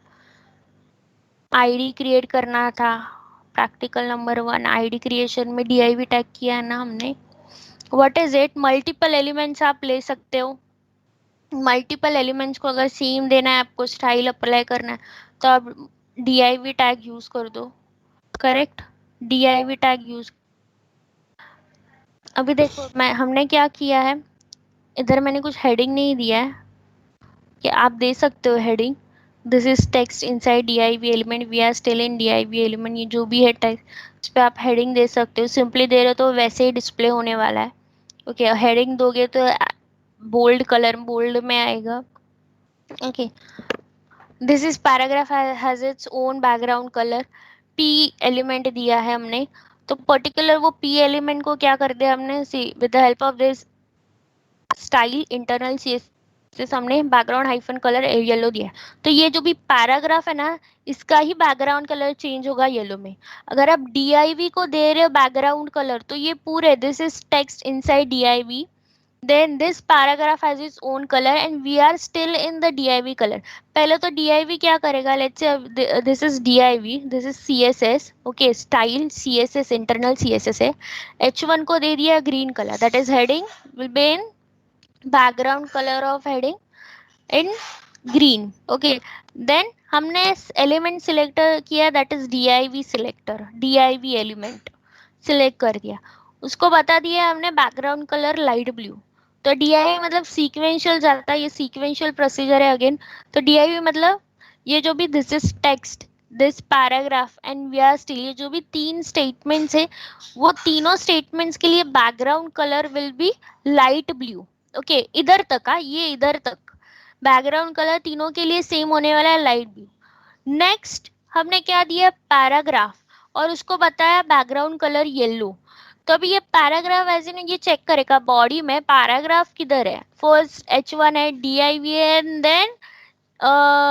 आईडी क्रिएट करना था, प्रैक्टिकल नंबर 1 आईडी क्रिएशन में div टैग किया है ना हमने। What is it? Multiple elements आप ले सकते हो। मल्टीपल एलिमेंट्स को अगर सेम देना है, आपको स्टाइल अप्लाई करना है, तो आप div टैग यूज कर दो। Correct, div tag use. अभी देखो हमने क्या किया है, इधर मैंने कुछ हेडिंग नहीं दिया है कि आप दे सकते हो heading. This is text inside div element, we are still in div element, ये जो भी है टेक्स्ट, इस पे आप हेडिंग दे सकते हो। सिंपली दे रहे हो तो वैसे ही डिस्प्ले होने वाला है। ओके, हेडिंग दोगे तो बोल्ड कलर, बोल्ड में आएगा। Okay, this is paragraph has its own background colour. P element दिया है हमने, तो पर्टिकुलर वो पी एलिमेंट को क्या कर दिया हमने, see with the help of this style internal CSS हमने बैकग्राउंड हाइफन कलर येलो दिया है। तो ये जो भी पैराग्राफ है ना, इसका ही बैकग्राउंड कलर चेंज होगा येलो में। अगर आप div को दे रहे हो बैकग्राउंड कलर, तो ये पूरे this is text inside div, then this paragraph has its own color and we are still in the div color। पहले तो div क्या करेगा, let's say this is div, this is css, okay, style css internal css है। h1 को दे दिया green color, that is heading will be in background color of heading in green। okay, then हमने element selector किया, that is div selector, div element select कर दिया, उसको बता दिया हमने बैकग्राउंड कलर लाइट ब्लू। तो div मतलब सीक्वेंशियल जाता है, ये सीक्वेंशियल प्रोसीजर है अगेन। तो div मतलब ये जो भी this is text, this paragraph and we are still, ये जो भी तीन स्टेटमेंट्स है, वो तीनों स्टेटमेंट्स के लिए background colour will be light blue. Okay, इधर तक का, ये इधर तक बैकग्राउंड कलर तीनों के लिए सेम होने वाला है, लाइट ब्लू। नेक्स्ट हमने क्या दिया, पैराग्राफ, और उसको बताया बैकग्राउंड कलर येलो। तो अभी ये पैराग्राफ ऐसे नहीं, ये चेक करेगा बॉडी में पैराग्राफ किधर है, फर्स्ट h1 है div and then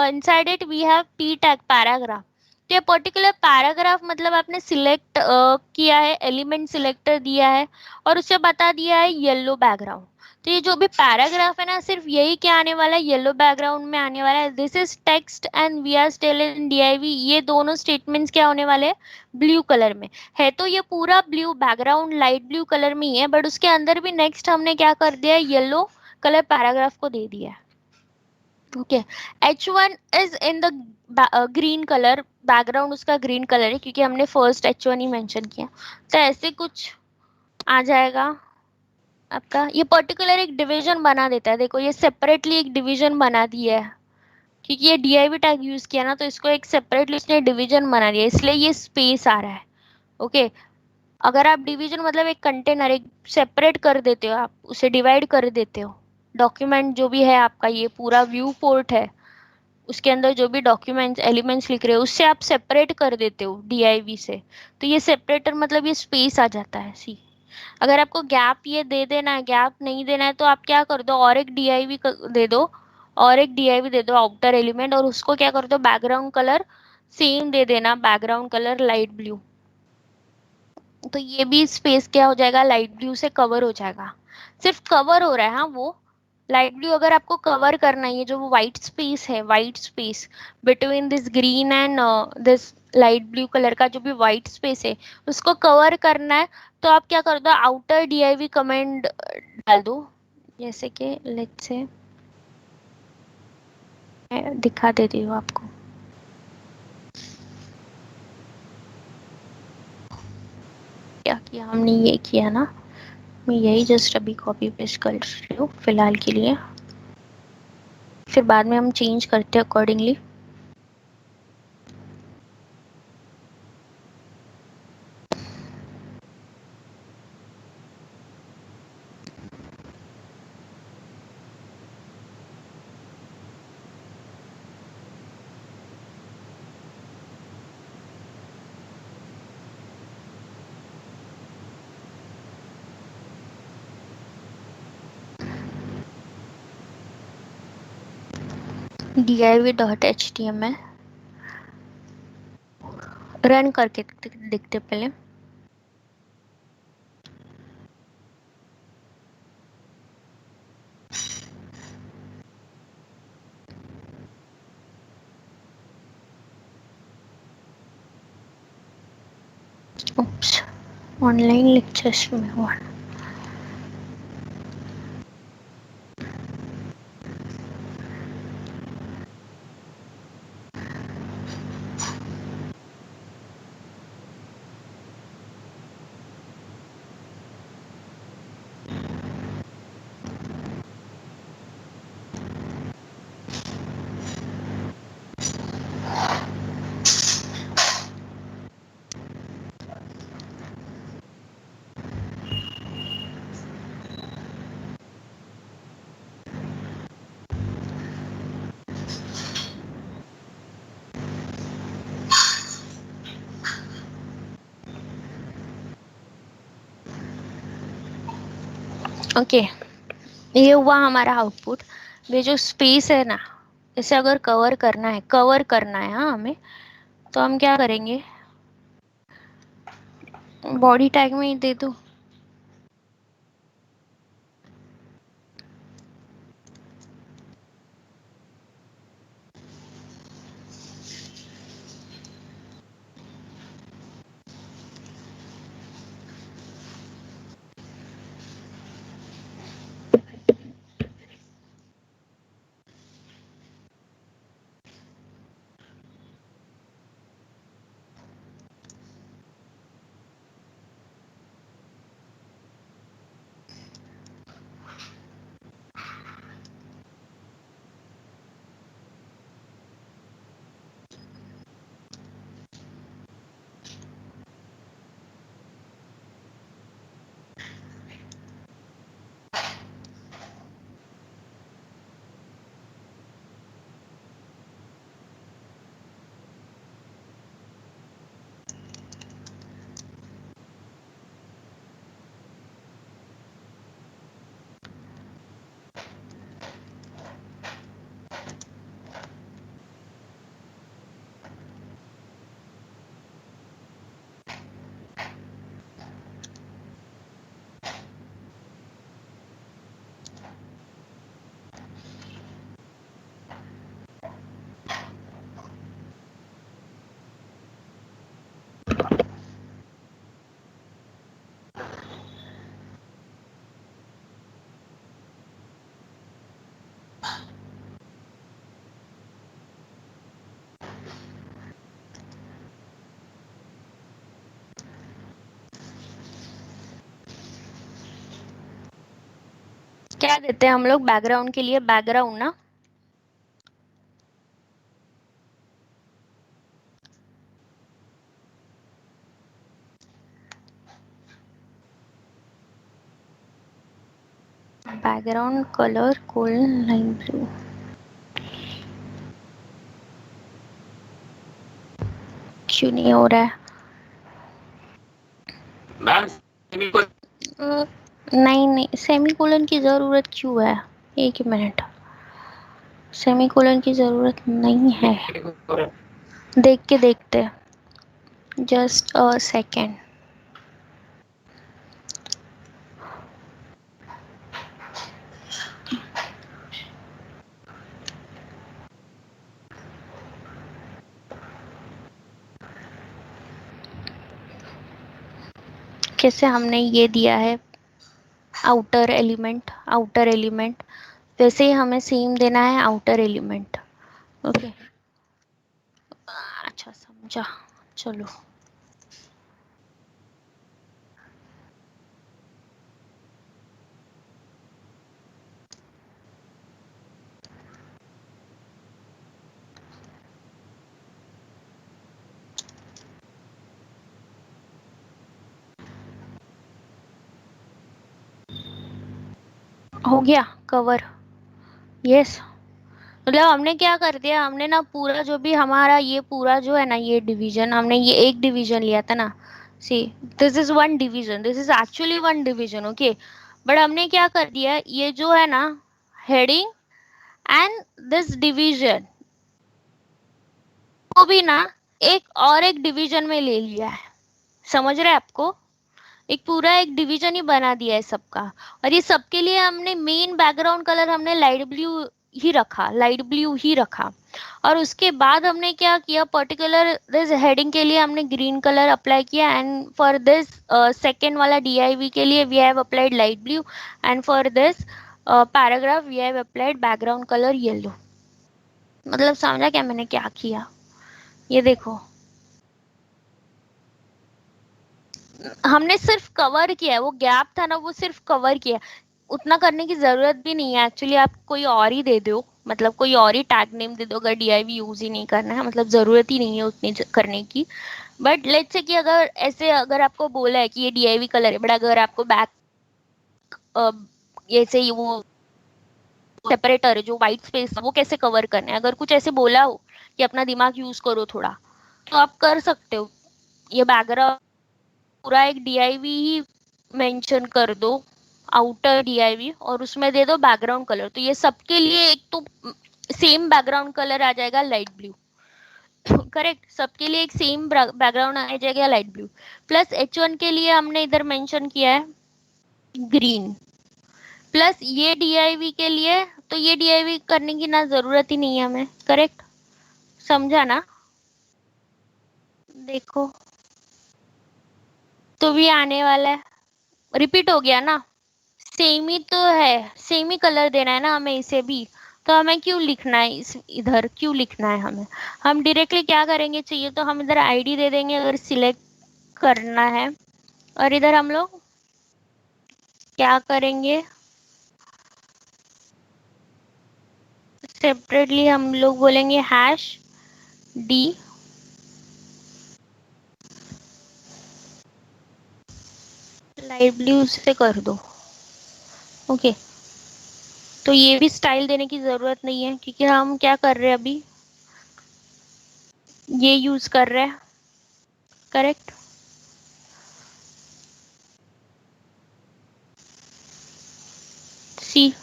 inside it we have p tag paragraph. तो ये पर्टिकुलर पैराग्राफ मतलब आपने सिलेक्ट किया है, एलिमेंट सिलेक्टर दिया है और उसे बता दिया है येलो बैकग्राउंड। तो ये जो भी पैराग्राफ है ना, सिर्फ यही क्या आने वाला है, येलो बैकग्राउंड में आने वाला है। This is text and we are still in div, ये दोनों स्टेटमेंट्स क्या होने वाले हैं, ब्लू कलर में है। तो ये पूरा blue background light blue colour में ही है, बट उसके अंदर भी नेक्स्ट हमने क्या कर दिया है, येलो कलर पैराग्राफ को दे दिया है। Okay, h1 is in the green colour, background उसका ग्रीन कलर है क्योंकि हमने फर्स्ट h1 ही मेंशन किया। तो ऐसे कुछ आ जाएगा आपका। ये पर्टिकुलर एक डिवीजन बना देता है, देखो ये सेपरेटली एक डिवीजन बना दिया है क्योंकि ये div टैग यूज किया ना, तो इसको एक सेपरेटली इसने डिवीजन बना दिया, इसलिए ये स्पेस आ रहा है। ओके, अगर आप डिवीजन मतलब एक कंटेनर एक सेपरेट कर देते हो, आप उसे डिवाइड कर देते हो, डॉक्यूमेंट जो भी है आपका, ये पूरा व्यू पोर्ट है, उसके अंदर जो भी डॉक्यूमेंट्स एलिमेंट्स लिख रहे हो उससे आप सेपरेट कर देते हो div से, तो ये सेपरेटर मतलब ये स्पेस आ जाता है। सी, अगर आपको गैप ये दे देना है, गैप नहीं देना है, तो आप क्या कर दो, और एक div दे दो, और एक div दे दो आउटर एलिमेंट, और उसको क्या कर दो, बैकग्राउंड कलर सेम दे देना, बैकग्राउंड कलर लाइट ब्लू। तो ये भी स्पेस क्या हो जाएगा, लाइट ब्लू से कवर हो जाएगा। सिर्फ कवर हो रहा है, हाँ, वो लाइट ब्लू अगर आपको कवर करना है, ये जो व्हाइट स्पेस है, white space between this green and this light blue colour का जो भी व्हाइट स्पेस है, उसको कवर करना है, तो आप क्या कर दो, आउटर div कमेंट डाल दो। जैसे कि लेट्स से मैं दिखा देती हूँ आपको। क्या किया हमने, ये किया ना, मैं यही जस्ट अभी कॉपी पेस्ट कर रही हूँ फिलहाल के लिए, फिर बाद में हम चेंज करते हैं अकॉर्डिंगली। div.html रन करके देखते पहले। उप्स, ऑनलाइन लेक्चर्स में हुआ। ओके, ये हुआ हमारा आउटपुट। ये जो स्पेस है ना, इसे अगर कवर करना है हाँ हमें, तो हम क्या करेंगे, बॉडी टैग में ही दे दो। क्या देते हैं हम लोग बैकग्राउंड के लिए, बैकग्राउंड ना, background colour golden light blue. क्यों नहीं हो रहा है? नहीं नहीं, सेमीकोलन की जरूरत क्यों है? एक मिनट, सेमीकोलन की जरूरत नहीं है। देख के देखते, जस्ट अ सेकेंड। कैसे हमने ये दिया है आउटर एलिमेंट, वैसे ही हमें सेम देना है आउटर एलिमेंट। ओके, अच्छा समझा। चलो, हो गया कवर। यस, मतलब हमने क्या कर दिया, हमने ना पूरा जो भी हमारा ये पूरा जो है ना, ये डिवीजन, हमने ये एक डिवीजन लिया था ना। See, this is one division, this is actually one division, okay. But हमने क्या कर दिया, ये जो है ना हेडिंग एंड दिस डिवीजन को भी ना एक और एक डिवीजन में ले लिया है। समझ रहे हैं आपको? एक पूरा एक डिवीजन ही बना दिया है सबका। और ये सबके लिए हमने मेन बैकग्राउंड कलर हमने लाइट ब्लू ही रखा, लाइट ब्लू ही रखा। और उसके बाद हमने क्या किया, पर्टिकुलर दिस हेडिंग के लिए हमने ग्रीन कलर अप्लाई किया, एंड फॉर दिस सेकेंड वाला DIV के लिए we have applied light blue, and for this paragraph we have applied background colour yellow. मतलब समझा क्या मैंने क्या किया? ये देखो, हमने सिर्फ कवर किया है, वो गैप था ना वो सिर्फ कवर किया। उतना करने की जरूरत भी नहीं है एक्चुअली, आप कोई और ही दे दो, मतलब कोई और ही टैग नेम दे दो अगर DIV यूज ही नहीं करना है, मतलब जरूरत ही नहीं है उतनी करने की। बट लेट्स से कि अगर ऐसे अगर आपको बोला है कि ये DIV कलर है, बट अगर आपको बैक ऐसे ही वो सेपरेटर है जो व्हाइट स्पेस है वो कैसे कवर करना है, अगर कुछ ऐसे बोला हो कि अपना दिमाग यूज करो थोड़ा, तो आप कर सकते हो। ये बैकग्राउंड पूरा एक DIV ही मेंशन कर दो, आउटर DIV, और उसमें दे दो बैकग्राउंड कलर। तो ये सबके लिए एक तो सेम बैकग्राउंड कलर आ जाएगा, लाइट ब्लू। करेक्ट, सबके लिए एक सेम बैकग्राउंड आ जाएगा, लाइट ब्लू। प्लस H1 के लिए हमने इधर मेंशन किया है ग्रीन। प्लस ये DIV के लिए, तो ये DIV करने की ना जरूरत ही नहीं है हमें। करेक्ट, समझा ना? देखो, तो भी आने वाला है, रिपीट हो गया ना। सेम ही तो है, सेम ही कलर देना है ना हमें इसे भी। तो हमें क्यों लिखना है इस इधर क्यों लिखना है हमें? हम डायरेक्टली क्या करेंगे, चाहिए तो हम इधर ID दे देंगे अगर सिलेक्ट करना है, और इधर हम लोग क्या करेंगे, सेपरेटली हम लोग बोलेंगे #D लाइट ब्लू से कर दो। ओके, तो ये भी स्टाइल देने की जरूरत नहीं है क्योंकि हम क्या कर रहे हैं अभी, ये यूज कर रहे हैं। करेक्ट, सी,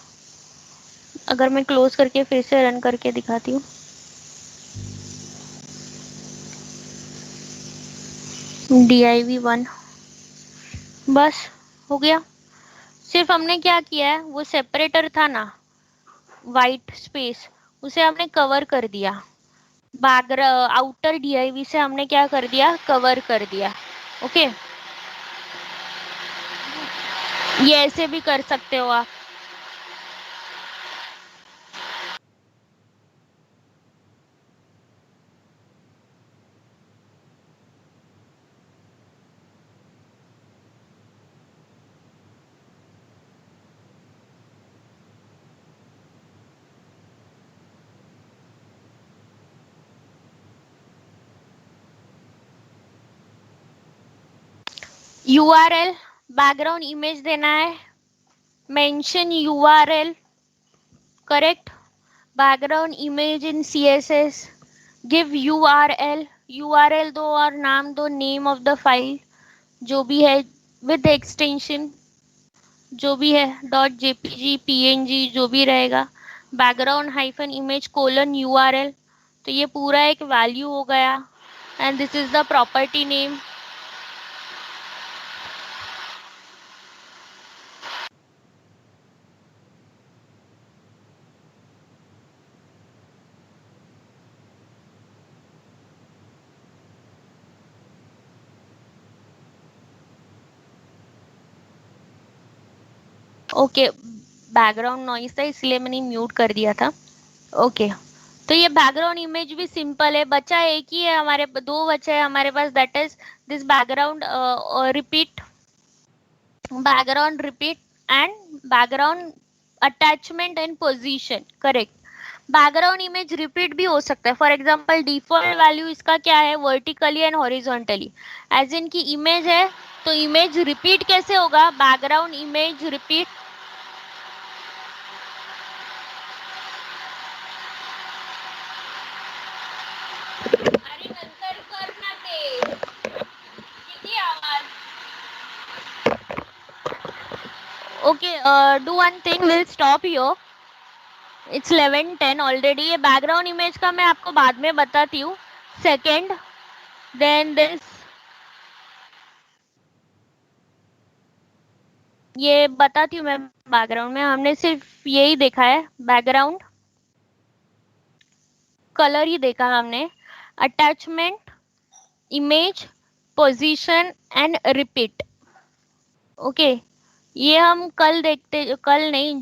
अगर मैं क्लोज करके फिर से रन करके दिखाती हूँ, DIV1, बस हो गया। सिर्फ हमने क्या किया है, वो सेपरेटर था ना वाइट स्पेस, उसे हमने कवर कर दिया। बैकग्राउंड आउटर DIV से हमने क्या कर दिया, कवर कर दिया। ओके, ये ऐसे भी कर सकते हो आप। URL, बैकग्राउंड इमेज देना है, mention URL। Correct, background image in CSS, give URL दो और नाम दो, नेम ऑफ द फाइल जो भी है, विद एक्सटेंशन जो भी है, .jpg PNG जो भी रहेगा, background hyphen image colon URL। तो ये पूरा एक वैल्यू हो गया, and this is the property name. Okay, background noise था इसलिए मैंने म्यूट कर दिया था। ओके, तो ये बैकग्राउंड इमेज भी सिंपल है, बचा एक ही है हमारे, दो बचे है हमारे पास, that is this background repeat, background repeat and background attachment and position. Correct, background image repeat भी हो सकता है। फॉर एग्जांपल डिफॉल्ट वैल्यू इसका क्या है, vertically and horizontally, as in की इमेज है, तो इमेज रिपीट कैसे होगा, बैकग्राउंड इमेज रिपीट। अरे नंतर कर ना ते, किती आवाज. Okay, do one thing, will stop here, it's 11:10 already. ये बैकग्राउंड इमेज का मैं आपको बाद में बताती हूँ, सेकेंड, देन दिस, ये बताती हूँ मैं। बैकग्राउंड में हमने सिर्फ यही देखा है, बैकग्राउंड कलर ही देखा हमने, attachment, image, position and repeat. Okay, ये हम कल देखते, कल नहीं,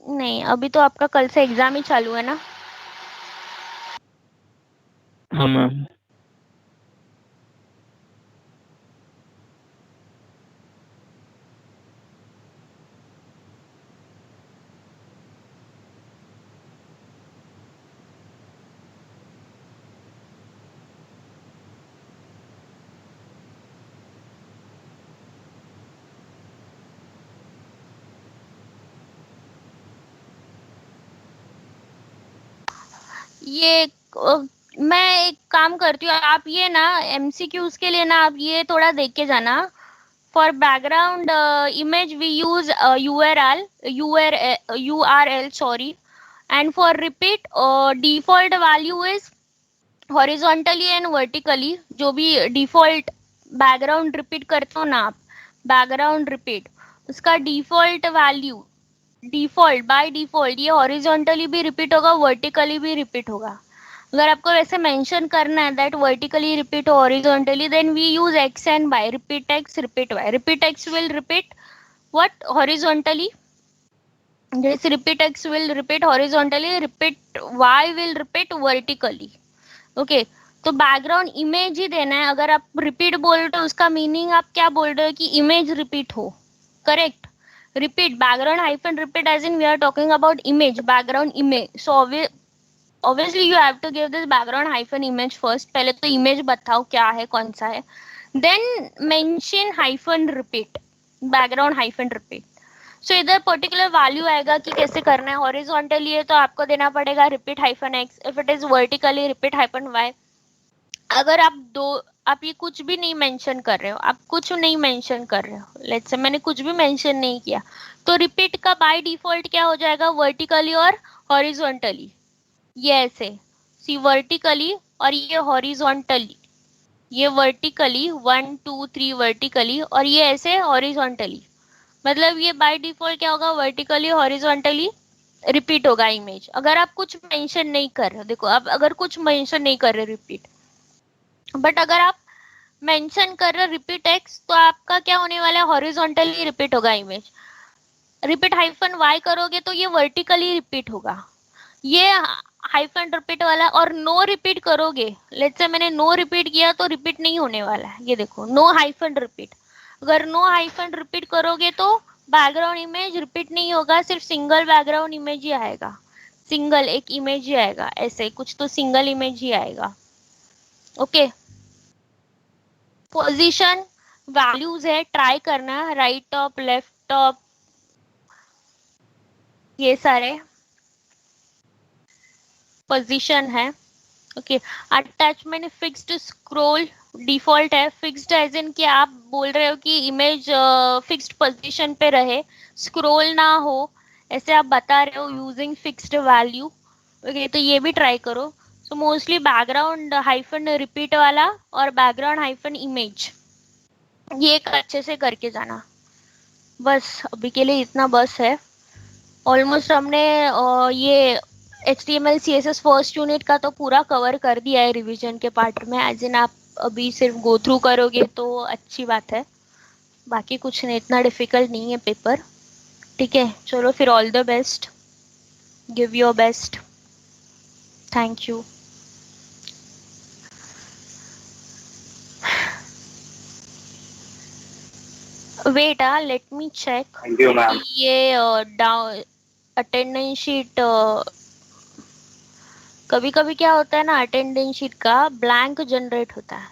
नहीं अभी तो आपका कल से एग्जाम ही चालू है ना। हाँ मैम। ये मैं एक काम करती हूँ, आप ये ना एमसीक्यूज के लिए ना आप ये थोड़ा देख के जाना। For background image we use URL sorry, and for repeat default value is horizontally and vertically. जो भी डिफॉल्ट बैकग्राउंड रिपीट करते हो ना आप, बैकग्राउंड रिपीट, उसका default value, default by default ये हॉरिजॉन्टली भी रिपीट होगा, वर्टिकली भी रिपीट होगा। अगर आपको वैसे मेंशन करना है that vertically repeat horizontally, then we use X and Y, repeat X repeat Y. Repeat X will repeat what horizontally, this repeat x will repeat horizontally, repeat y will repeat vertically। Okay, तो background image ही देना है। अगर आप repeat बोल रहे हो उसका meaning आप क्या बोल रहे हो कि इमेज रिपीट हो, correct. Repeat background hyphen repeat as in we are talking about image, background image. So obviously you have to give this background hyphen image first। पहले तो इमेज बताओ क्या है, कौन सा है, then mention hyphen repeat, background hyphen repeat। सो इधर particular value आएगा कि कैसे करना है। हॉरिजॉन्टली है तो आपको देना पड़ेगा repeat hyphen X, if it is vertically repeat hyphen Y. अगर आप दो, आप ये कुछ भी नहीं मेंशन कर रहे हो, आप कुछ नहीं मेंशन कर रहे हो, लेट्स से मैंने कुछ भी मेंशन नहीं किया, तो रिपीट का बाय डिफॉल्ट क्या हो जाएगा, वर्टिकली और हॉरिजॉन्टली। ये ऐसे सी वर्टिकली और ये हॉरिजॉन्टली, ये वर्टिकली 1 2 3 वर्टिकली और ये ऐसे हॉरिजॉन्टली। मतलब ये बाय डिफॉल्ट क्या होगा, वर्टिकली हॉरिजॉन्टली रिपीट होगा इमेज। अगर आप कुछ मेंशन नहीं कर रहे हो, देखो आप अगर कुछ मेंशन नहीं कर रहे रिपीट, बट अगर आप मेंशन कर रहे रिपीट एक्स तो आपका क्या होने वाला है, हॉरिजॉन्टली रिपीट होगा इमेज। रिपीट हाइफन वाई करोगे तो ये वर्टिकली रिपीट होगा, ये हाइफन रिपीट वाला। और नो रिपीट करोगे, लेट्स से मैंने नो रिपीट किया तो रिपीट नहीं होने वाला है, ये देखो नो हाइफन रिपीट। अगर नो हाइफन रिपीट करोगे तो बैकग्राउंड इमेज रिपीट नहीं होगा, सिर्फ सिंगल बैकग्राउंड इमेज ही आएगा, सिंगल एक इमेज ही आएगा, ऐसे कुछ तो सिंगल इमेज ही आएगा। ओके, पोजीशन वैल्यूज है, ट्राई करना, राइट टॉप लेफ्ट टॉप ये सारे पोजीशन है। Okay, attachment fixed scroll default है। फिक्स्ड एज इन कि आप बोल रहे हो कि इमेज फिक्स्ड पोजीशन पे रहे, स्क्रोल ना हो, ऐसे आप बता रहे हो यूजिंग फिक्स्ड वैल्यू। ओके, तो ये भी ट्राई करो। So mostly background hyphen repeat वाला और बैकग्राउंड हाइफन इमेज, ये एक अच्छे से करके जाना। बस अभी के लिए इतना बस है। ऑलमोस्ट हमने ये HTML CSS फर्स्ट यूनिट का तो पूरा कवर कर दिया है रिवीजन के पार्ट में, एज इन आप अभी सिर्फ गो थ्रू करोगे तो अच्छी बात है। बाकी कुछ नहीं, इतना डिफिकल्ट नहीं है पेपर। ठीक है, चलो फिर all the best, give your best, thank you. Wait let me check thank you ma'am. ये डाउन अटेंडेंस शीट। कभी कभी क्या होता है ना, अटेंडेंस शीट का ब्लैंक जनरेट होता है,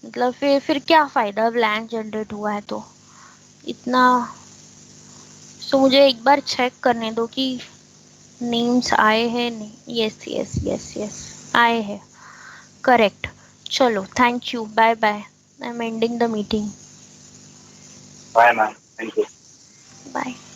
मतलब फिर क्या फायदा ब्लैंक जनरेट हुआ है तो इतना। सो मुझे एक बार चेक करने दो कि नेम्स आए हैं नहीं। यस यस यस यस आए हैं, करेक्ट। चलो thank you, bye bye, I am ending the meeting. Bye ma'am, thank you. Bye.